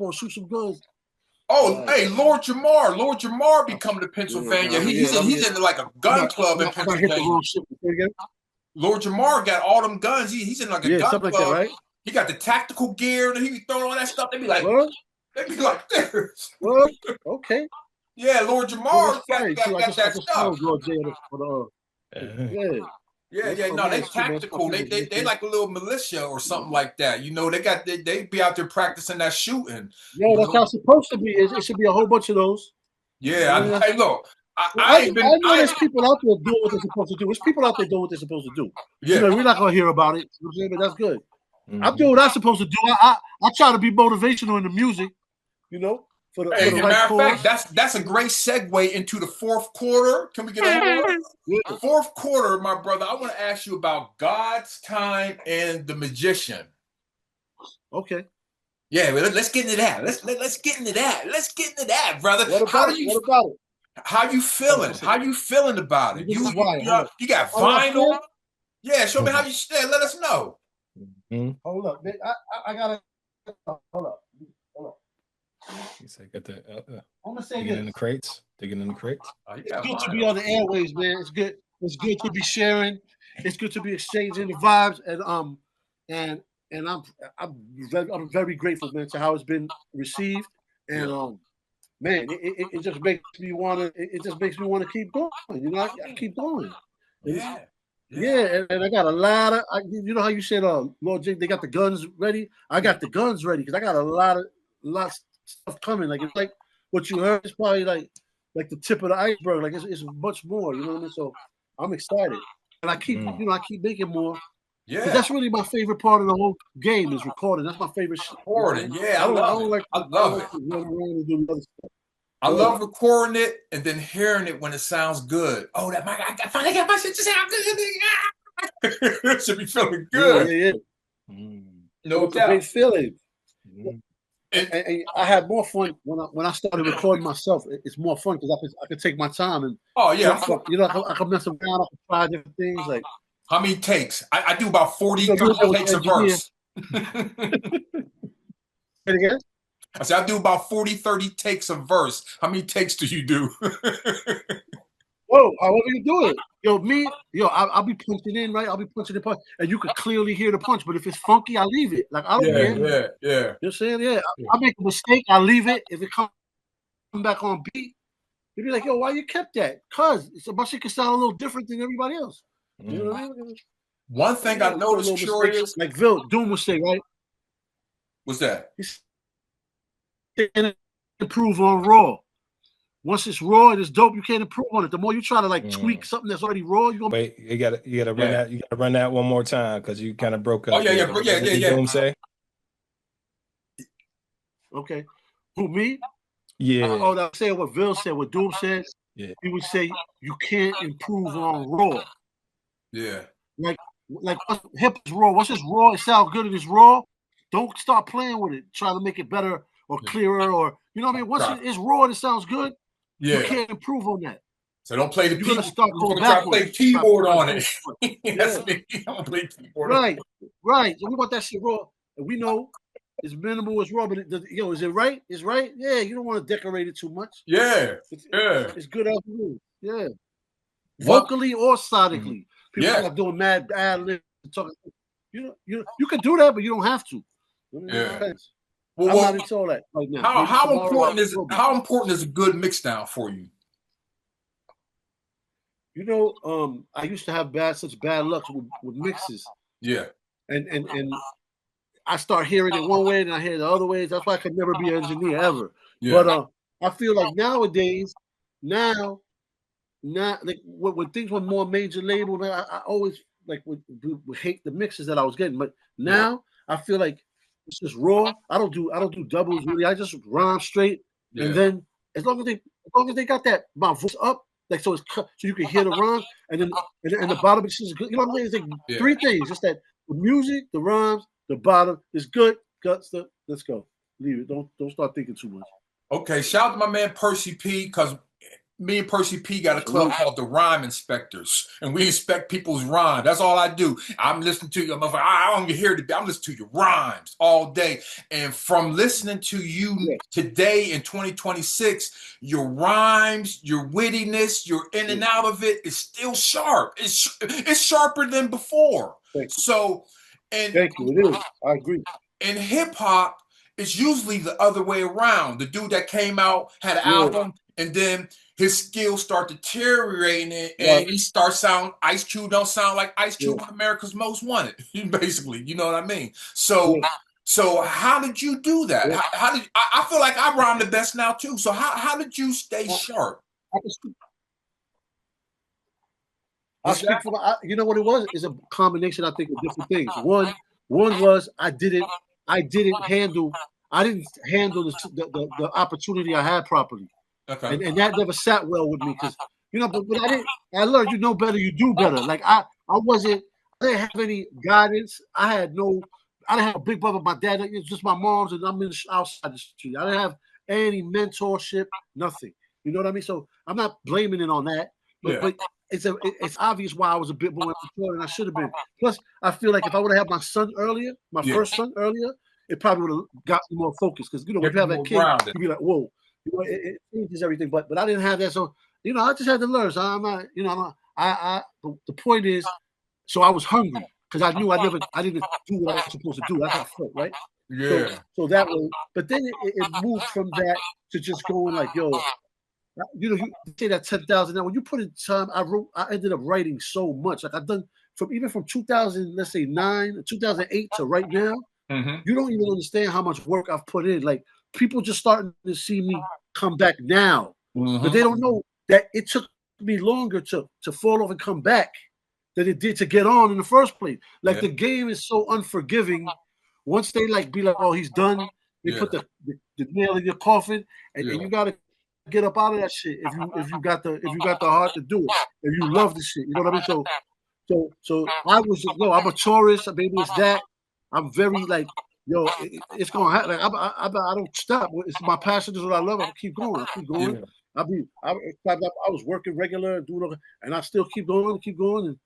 on, shoot some guns. Oh, hey, Lord Jamar be coming to Pennsylvania. He's in like a gun club in Pennsylvania. Lord Jamar got all them guns. He's in like a gun club. Like that, right? He got the tactical gear, and he be throwing all that stuff. They be like this. Well, okay. Yeah, Lord Jamar got that stuff. No, they tactical. They like a little militia or something like that. They be out there practicing that shooting. Yeah, that's how it's supposed to be. It should be a whole bunch of those. Yeah, hey, look. I know there's people out there doing what they're supposed to do. There's people out there doing what they're supposed to do. Yeah, we're not gonna hear about it. But that's good. Mm-hmm. I'm doing what I'm supposed to do. I try to be motivational in the music. For the matter of fact, that's a great segue into the fourth quarter. Can we get a the fourth quarter, my brother? I want to ask you about God's Time and the Magician. Okay. Yeah, well, let's get into that. Let's get into that. Let's get into that, brother. What about it? How you feeling? How you feeling about it? You got vinyl? Yeah, show me how you stand. Let us know. Mm-hmm. Hold up, man. I gotta hold up. You say get the I'm gonna say digging in the crates. Digging in the crates. It's good to be on the airwaves, man. It's good. It's good to be sharing. It's good to be exchanging the vibes, and I'm very grateful, man, to how it's been received. And man, it just makes me wanna. It just makes me want to keep going. I keep going. Yeah, and I got a lot of. You know how you said, Lord Jake, they got the guns ready. I got the guns ready because I got a lot of stuff coming. Like it's like what you heard is probably like the tip of the iceberg. Like it's much more. You know what I mean? So I'm excited, and I keep I keep making more. Yeah, that's really my favorite part of the whole game is recording. That's my favorite. Recording, yeah, I love it. I love recording it and then hearing it when it sounds good. Oh, I finally got my shit to sound good. It should be feeling good. Yeah. It's a great feeling. And I had more fun when I started recording myself. It's more fun because I could take my time and I can mess around. I can try different things. Like how many takes? I do about 40 takes a verse. Again? I said I do about 40, 30 takes a verse. How many takes do you do? Whoa, however you do it. I'll be punching in, right? I'll be punching the punch, and you could clearly hear the punch. But if it's funky, I leave it. Like I don't care. Yeah. You know what I'm saying? Yeah. I make a mistake, I leave it. If it comes back on beat, you'd be like, yo, why you kept that? Cause my shit can sound a little different than everybody else. You know what I mean? One thing I noticed, Kurious, like Doom would say, right? What's that? He's improve on Raw. Once it's raw and it's dope, you can't improve on it. The more you try to like tweak something that's already raw, you gonna wait. You gotta run that. You gotta run that one more time because you kind of broke up. Oh yeah. Doom say? Okay. Who, me? Yeah. I say what Vil said, what Doom said. Yeah. He would say you can't improve on raw. Yeah. Like hip is raw. Once it's raw, it sounds good and it's raw. Don't start playing with it. Try to make it better or clearer or you know what I mean. Once it's raw and it sounds good, you can't improve on that. So don't play the You're gonna start going try to play keyboard on it. That's me. I'm gonna play keyboard. Right. So we want that shit raw, and we know it's minimal, it's raw, but is it right? It's right. Yeah, you don't want to decorate it too much. Yeah, it's good as it is. Yeah, vocally or sonically. People are doing mad ad libs talking. You can do that, but you don't have to. Yeah. I'm not into all that right now. How important is a good mix down for you? I used to have such bad luck with mixes. Yeah. And I start hearing it one way and I hear it the other ways. That's why I could never be an engineer ever. Yeah. But I feel like nowadays, like when things were more major label, I always would hate the mixes that I was getting. But now I feel like it's just raw. I don't do doubles really. I just rhyme straight. Yeah. And then as long as they got that my voice up, like so it's cut, so you can hear the rhymes, and then and the bottom is good. You know what I'm saying? It's like three things. Just that the music, the rhymes, the bottom is good. Guts. Let's go. Leave it. Don't start thinking too much. Okay. Shout out to my man Percy P, because me and Percy P got a club called the Rhyme Inspectors, and we inspect people's rhymes. That's all I do. I'm listening to you. I don't hear it. I'm listening to your rhymes all day. And from listening to you today in 2026, your rhymes, your wittiness, your in and out of it is still sharp. It's sharper than before. So, and thank you. It is. I agree. In hip hop, it's usually the other way around. The dude that came out had an album, and then his skills start deteriorating, and he starts sound. Ice Cube don't sound like Ice Cube, America's Most Wanted, basically. You know what I mean? So, how did you do that? How did I feel like I rhyme the best now too? So how did you stay sharp? I'll speak for you know what it was? It's a combination, I think, of different things. One was I didn't handle the opportunity I had properly. Okay. And that never sat well with me because but I learned you know better, you do better. Like I didn't have any guidance. I didn't have a big brother, my dad, it was just my mom's, and I'm outside the street. I didn't have any mentorship, nothing. You know what I mean? So I'm not blaming it on that. But it's obvious why I was a bit more immature than I should have been. Plus, I feel like if I would have had my son earlier, first son earlier, it probably would have got me more focused. Because when you have that kid, you'd be like, whoa. It changes everything, but I didn't have that, so I just had to learn. So I'm not, the point is, so I was hungry because I knew I didn't do what I was supposed to do. That's how I felt, right? Yeah. So that way, but then it moved from that to just going like, yo, you say that 10,000. Now when you put in time, I ended up writing so much. Like I've done from 2000, let's say 2008 to right now. Mm-hmm. You don't even understand how much work I've put in. Like. People just starting to see me come back now, but they don't know that it took me longer to fall off and come back than it did to get on in the first place. Like the game is so unforgiving. Once they be like, oh, he's done. They put the nail in your coffin, and you gotta get up out of that shit if you got the heart to do it. If you love the shit, you know what I mean. So I was I'm a tourist. Maybe it's that. I'm very it's gonna happen. I don't stop. It's my passion. Is what I love. I keep going. I was working regular, doing, and I still keep going. And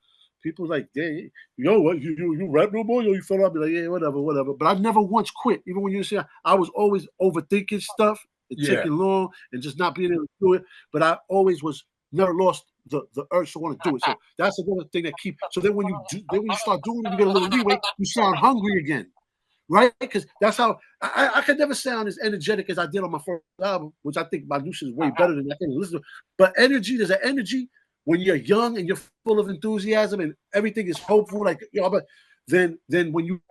People like, "Hey, yo, what you rap no more? Yo, you fell out?" Be like, "Yeah, whatever." But I never once quit. Even when you say I was always overthinking stuff and taking long and just not being able to do it. But I always was never lost the urge to want to do it. So that's another thing that keep. So then when you start doing it, you get a little leeway. You sound hungry again, right? Because that's how I could never sound as energetic as I did on my first album, which I think my new shit is way better than I can listen to. But there's an energy when you're young and you're full of enthusiasm and everything is hopeful, like but then when you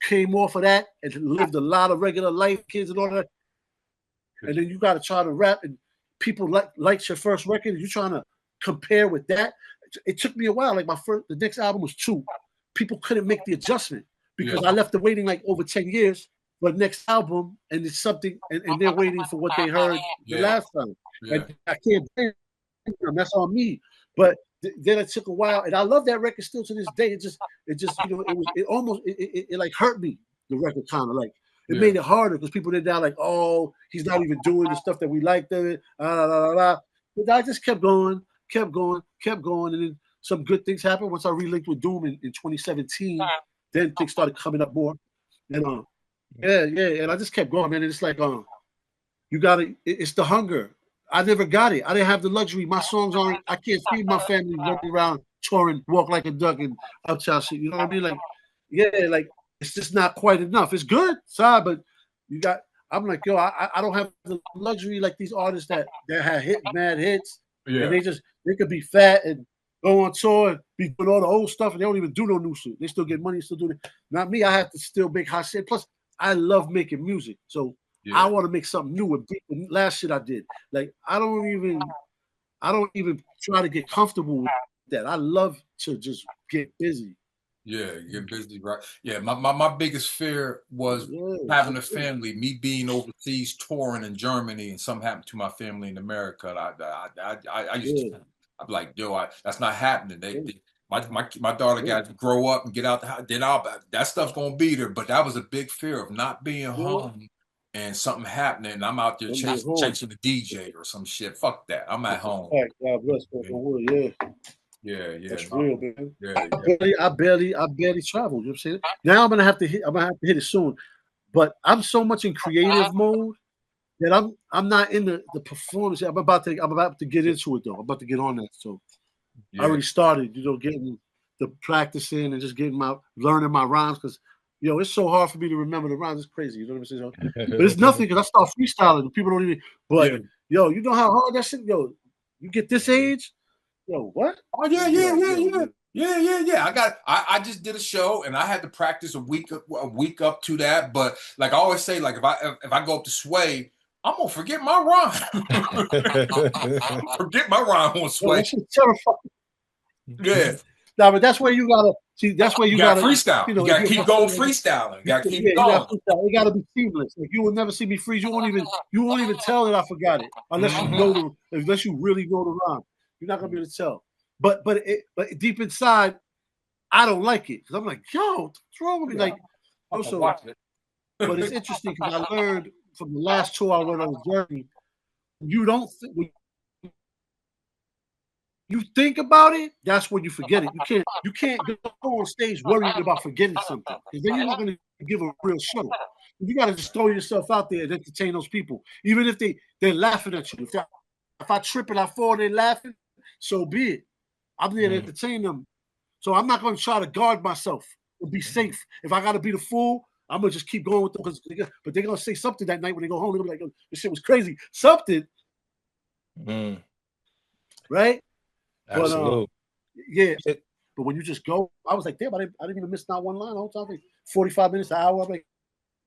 came off of that and lived a lot of regular life, kids and all that, and then you got to try to rap and people likes your first record, and you're trying to compare with that. It took me a while. Like the next album was 2. People couldn't make the adjustment because I left them waiting like over 10 years for the next album, and it's something, and they're waiting for what they heard the last time. And I can't blame them. That's on me. But then it took a while, and I love that record still to this day. It just it like hurt me. The record kind of like it made it harder because people did that like, oh, he's not even doing the stuff that we liked of it. But I just kept going, and then some good things happened once I relinked with Doom in 2017. Then things started coming up more, and and I just kept going, man. And it's like, you gotta. It's the hunger. I never got it. I didn't have the luxury. My songs aren't. I can't feed my family running around touring, walk like a duck, and uptown shit. You know what I mean? Like, like it's just not quite enough. It's good, sorry, but you got. I'm like, yo, I don't have the luxury like these artists that have mad hits, and they could be fat and go on tour and be doing all the old stuff, and they don't even do no new shit. They still get money, still do it. Not me. I have to still make hot shit. Plus, I love making music, so. I want to make something new with the last shit I did. Like I don't even try to get comfortable with that. I love to just get busy. Yeah, get busy, right? Yeah, my biggest fear was having a family, me being overseas touring in Germany, and something happened to my family in America. I used to, I'm like, yo, that's not happening. My daughter got to grow up and get out the house. Then that stuff's gonna be there. But that was a big fear of not being home. And something happening, and I'm out there chasing the DJ or some shit. Fuck that. I'm at home. God bless. Yeah. That's real, man. Yeah. I barely travel. You know what I'm saying? Now I'm gonna have to hit it soon. But I'm so much in creative mode that I'm not in the performance. I'm about to get into it though. I'm about to get on that. So I already started, getting the practicing and just learning my rhymes because it's so hard for me to remember the rhymes. It's crazy. You know what I'm saying? But it's nothing because I start freestyling and people don't even. But you know how hard that shit. You get this age. What? Oh yeah. I just did a show and I had to practice a week up to that. But like I always say, like if I go up to Sway, I'm gonna forget my rhyme. Forget my rhyme on Sway. That shit's terrifying. Yeah. No, but that's where you gotta see. That's where you gotta freestyle. You gotta keep going freestyling. You gotta keep going. It gotta be seamless. Like you will never see me freeze. You won't even tell that I forgot it unless you really know the rhyme. You're not gonna be able to tell. But deep inside, I don't like it because I'm like, yo, what's wrong with me? Like, also, but it's interesting because I learned from the last tour I went on the journey. You don't you think about it, that's when you forget it. You can't go on stage worried about forgetting something because then you're not going to give a real show. You got to just throw yourself out there and entertain those people, even if they're laughing at you. If I trip and I fall, they're laughing. So be it. I'm there to entertain them. So I'm not going to try to guard myself or be safe. If I got to be the fool, I'm going to just keep going with them. But they're going to say something that night when they go home. They're going to be like, this shit was crazy. Something. Right? Absolutely. But but when you just go, I was like, damn, I didn't even miss not one line the whole time. 45 minutes, an hour. I'm like,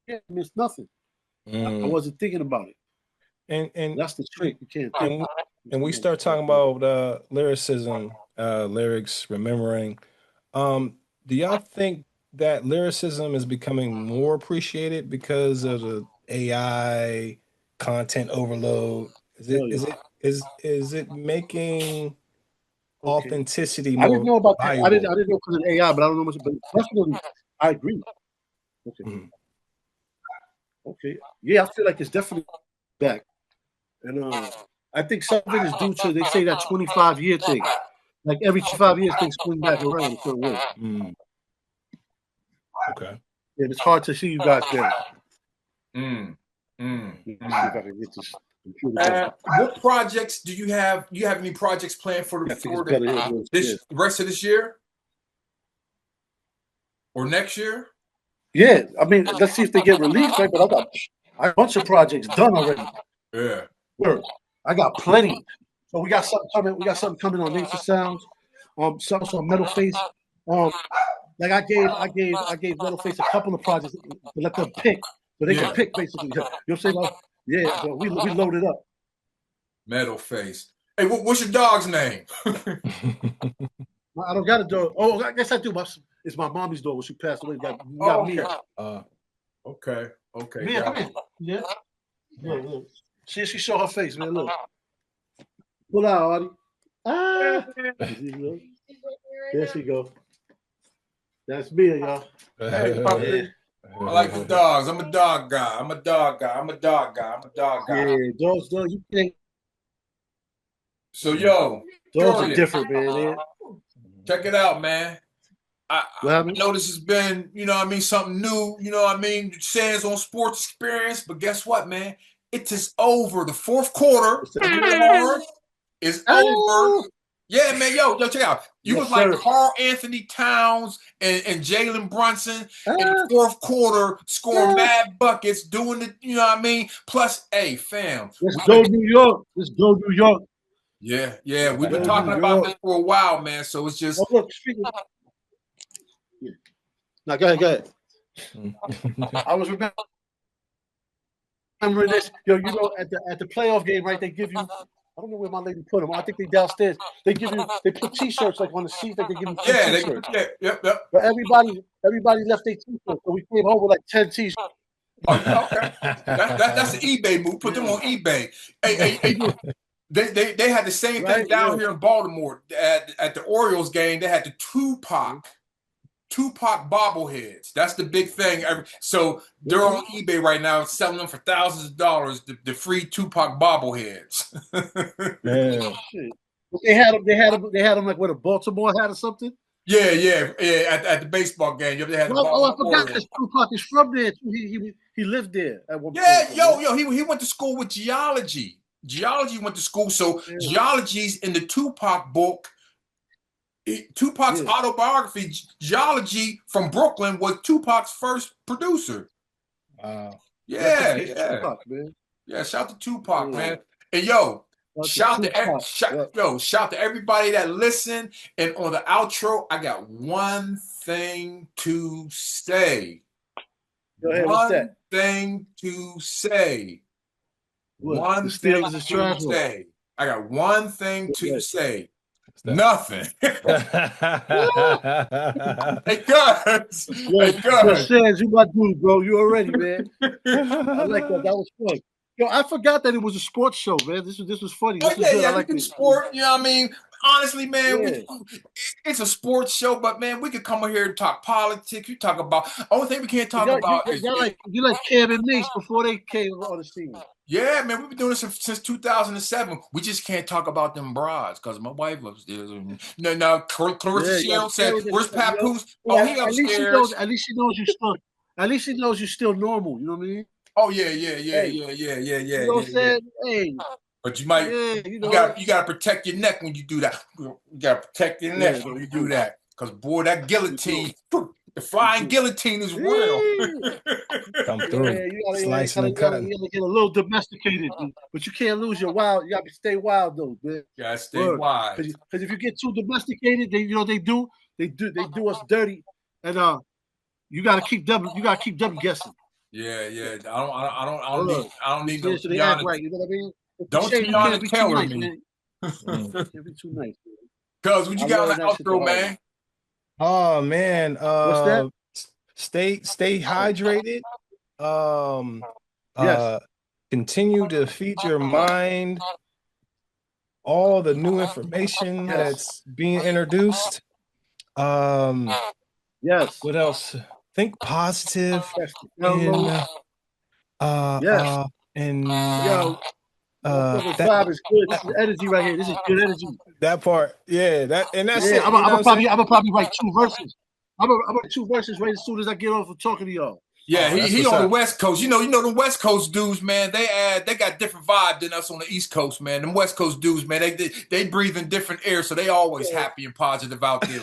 I missed nothing. I wasn't thinking about it. And that's the trick. You can't think. And we start talking about lyricism, lyrics, remembering. Do y'all think that lyricism is becoming more appreciated because of the AI content overload? Is it making authenticity more I didn't know about that. valuable? I didn't know because of AI, but I don't know much. But definitely, I agree. Okay. Okay. Yeah, I feel like it's definitely back. And I think some of it is due to, they say, that 25-year thing. like every 5 years things swing back around a certain way. Okay. And it's hard to see you guys there. Mm. See if I can get this computer. What projects do you have? Do you have any projects planned for the rest of this year or next year? Yeah, I mean, let's see if they get released, right? But I got a bunch of projects done already. Yeah. I got plenty. So we got something coming. We got something coming on Nature Sounds. Something on Metal Face. Like I gave Metal Face a couple of projects to let them pick, so they can pick basically. You know what I'm saying? Like, yeah, so we loaded up. Metal Face. Hey, what's your dog's name? I don't got a dog. Oh, I guess I do. It's my mommy's dog when she passed away. We got Mia. Okay. Mia, come in. Yeah. Look. She show her face, man. Look. Pull out, Audie. There she go. That's Mia, y'all. Hey, puppy. I like the dogs. I'm a dog guy. Yeah, dogs, you can't. So, yo. Dogs are different, man. Check it out, man. I know this has been, something new, Sands on Sports Experience, but guess what, man? It is over. The fourth quarter is over. Yeah, man. Yo, check it out. You was like Carl Anthony Towns and Jalen Brunson in the fourth quarter, scoring mad buckets, doing the, Plus, hey, fam. Let's go New York. Yeah. We've been talking about this for a while, man. So it's just. Oh, look, now, go ahead. I was remembering this. Yo, at the playoff game, right? They give you. I don't know where my lady put them. I think they downstairs. They put T-shirts like on the seat. They give you T-shirts. Yep. But everybody left their T-shirts, so we came home with like 10 T-shirts. Okay. That's an eBay move. Put them on eBay. Hey. They had the same thing down here in Baltimore at the Orioles game. They had the Tupac bobbleheads. That's the big thing. So they're on eBay right now selling them for thousands of dollars. The free Tupac bobbleheads. Shit. They had them like with a Baltimore hat or something. Yeah. At the baseball game, they had. I forgot that Tupac is from there. He lived there at one point. Yeah, he went to school with geology. Geology went to school, so geology's in the Tupac book. Tupac's autobiography, Geology from Brooklyn, was Tupac's first producer. Wow. Yeah. Tupac, man. Yeah, shout to Tupac, man. And shout to everybody that listened. And on the outro, I got one thing to say. Go ahead, what's that? Thing to say. What? One thing to say. I got one thing to say. Nothing. Hey, guys. Sands, you my dude, bro. You already, man. I like that. That was fun. Yo, I forgot that it was a sports show, man. This was funny. I like this sport. You know what I mean? Honestly, man, it's a sports show, but man, we could come over here and talk politics. You talk about only thing we can't talk about is you like Cam and Mace before they came on the scene. Yeah, man, we've been doing this since 2007. We just can't talk about them broads because my wife upstairs. Now, Clarissa Shield said, "Where's Papoose?" Oh, he upstairs. At least she knows you're still normal. You know what I mean? Oh yeah. You know what I'm saying? Hey. But you might, you gotta protect your neck when you do that. You gotta protect your neck when you do that, because boy, that guillotine, the flying guillotine is real. Come through, slicing and cutting. You gotta get a little domesticated, but you can't lose your wild. You gotta stay wild though, man. You gotta stay wild. Because if you get too domesticated, they do us dirty, and you gotta keep them guessing. Yeah. I don't need no so they act right. You know what I mean? Don't Tiana Taylor me. Can't be too nice. Cuz what you got on the outro, man? Oh man, what's that? Stay hydrated. Continue to feed your mind all the new information that's being introduced. Yes. What else? Think positive. This vibe is good. This is energy right here. This is good energy. That part, yeah. That's it. I'm gonna probably write 2 verses. I'm gonna write 2 verses right as soon as I get off of talking to y'all. Yeah, he on the West Coast. You know the West Coast dudes, man. They got different vibe than us on the East Coast, man. Them West Coast dudes, man. They breathe in different air, so they always happy and positive out there.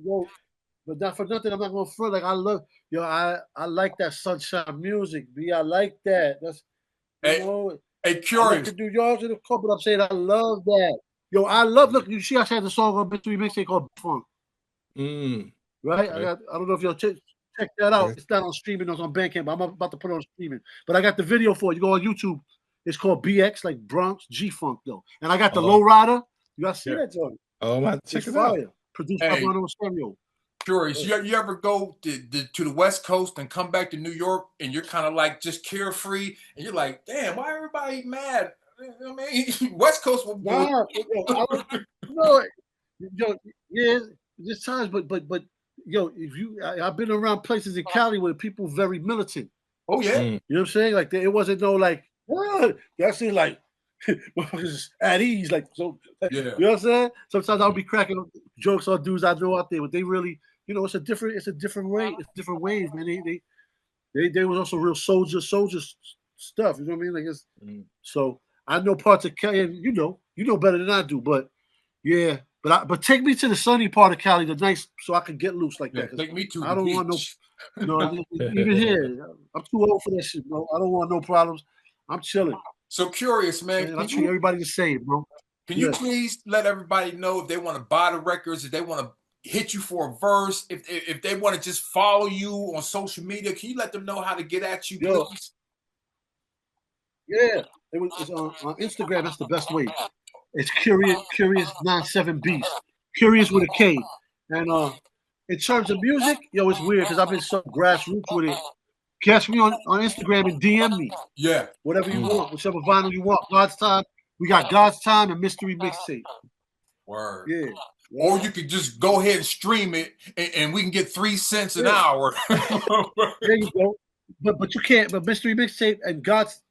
Yo, but not for nothing, I'm not gonna front. Like I love, I like that sunshine music, B. I like that. That's Kurious. I like to do yours in the club, but I'm saying I love that. Yo, I love. Look, you see, I had the song on Mystery Mixtape called Funk. Right? I don't know if y'all check that out. It's not on streaming. It's on Bandcamp. But I'm about to put it on streaming. But I got the video for it. You go on YouTube. It's called BX, like Bronx G Funk though. And I got the Low Rider. You gotta see that joint. Oh my! Check it out. Produced by Ronald Samuel. Kurious, you ever go to the West Coast and come back to New York and you're kind of like just carefree and you're like, damn, why everybody mad? I mean, West Coast will. Yeah, there's times, but yo, I've been around places in Cali where people very militant. Oh yeah, you know what I'm saying? Like it wasn't no like what? That's it, like at ease, like so. Yeah. You know what I'm saying? Sometimes I'll be cracking jokes on dudes I know out there, but they really, it's a different way, it's different ways, man. They was also real soldier stuff. You know what I mean? Like it's so I know parts of Cali. You know better than I do, but yeah. But take me to the sunny part of Cali, the nice, so I can get loose like that. Take me to I don't want no, even here. I'm too old for that shit, bro. I don't want no problems. I'm chilling. So Kurious, man. I treat everybody the same, bro. Can you please let everybody know if they want to buy the records, if they want to hit you for a verse, if they want to just follow you on social media? Can you let them know how to get at you, please? Yeah, it's on Instagram. That's the best way. It's Kurious 97 Beast. Kurious with a K. And in terms of music, it's weird because I've been so grassroots with it. Catch me on Instagram and DM me. Yeah. Whatever you want, whichever vinyl you want. God's Time. We got God's Time and Mystery Mixtape. Word. Yeah. Or you could just go ahead and stream it and we can get 3 cents an hour. There you go. But you can't, but Mystery Mixtape and God's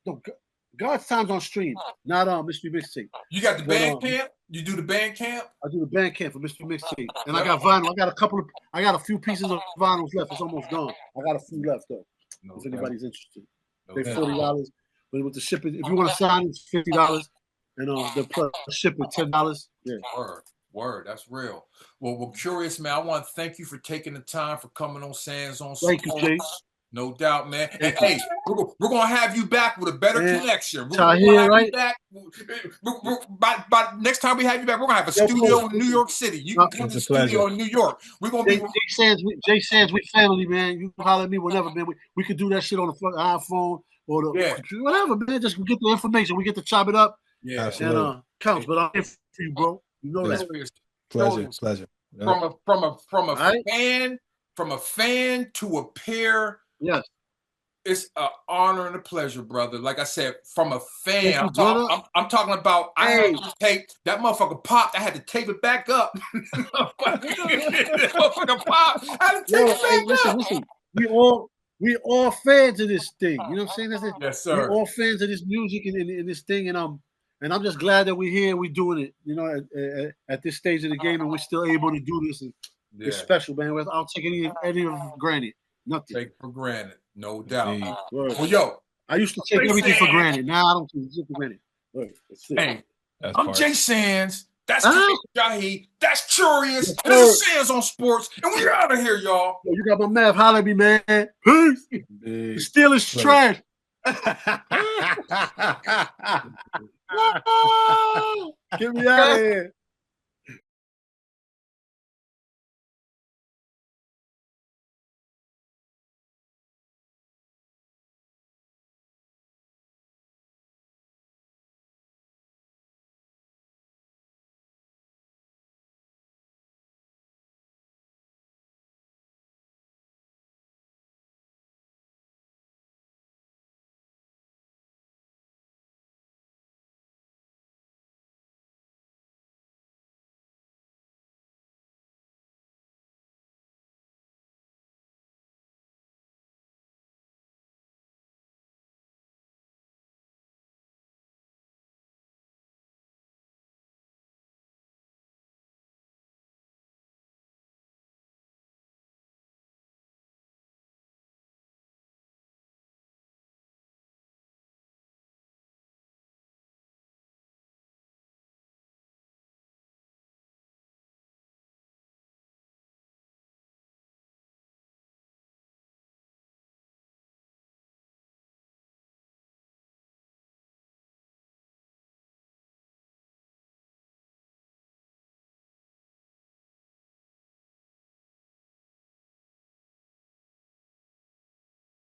Time's on stream, not on Mystery Mixtape. You got the Bandcamp? You do the Bandcamp? I do the Bandcamp for Mystery Mixtape. And I got vinyl. I got a few pieces of vinyls left. It's almost gone. I got a few left though. If anybody's interested. They're $40. But with the shipping, if you want to sign, it's $50. And the plus shipping $10. Yeah. Word. That's real. Well, Kurious, man, I want to thank you for taking the time for coming on Sands on Sports. Thank you, Jay. No doubt, man. And hey, we're gonna have you back with a better connection. We're Tahir, have right? you back. By next time we have you back, we're gonna have a studio in New York City. You can come to the studio in New York. We're gonna be Jay Sands, we family, man. You can holler at me whenever, man. We could do that shit on the iPhone or the computer, whatever, man. Just get the information. We get to chop it up. Yeah, and counts. But I'm here for you, bro. You know that. Pleasure. From a fan to a peer. Yes. It's an honor and a pleasure, brother. Like I said, from a fan, I'm talking about. I had to tape that motherfucker popped. I had to tape it back up. Motherfucker popped. I had to tape it back up. Listen. We all fans of this thing. You know what I'm saying? Yes, sir. We're all fans of this music and this thing, and I'm just glad that we're here and we're doing it. You know, at this stage of the game, and we're still able to do this. And it's special, man. I'll take any of it for granted. Nothing. Take for granted, no doubt. Well, yo, I used to take everything for granted. Now I don't take it for granted. Hey, I'm Jay Sands. That's Jahi. That's Kurious. This is Sands on Sports, and we're out of here, y'all. Yo, you got my math. Holla at me, man. Peace. The steel is trash. Get me out of here.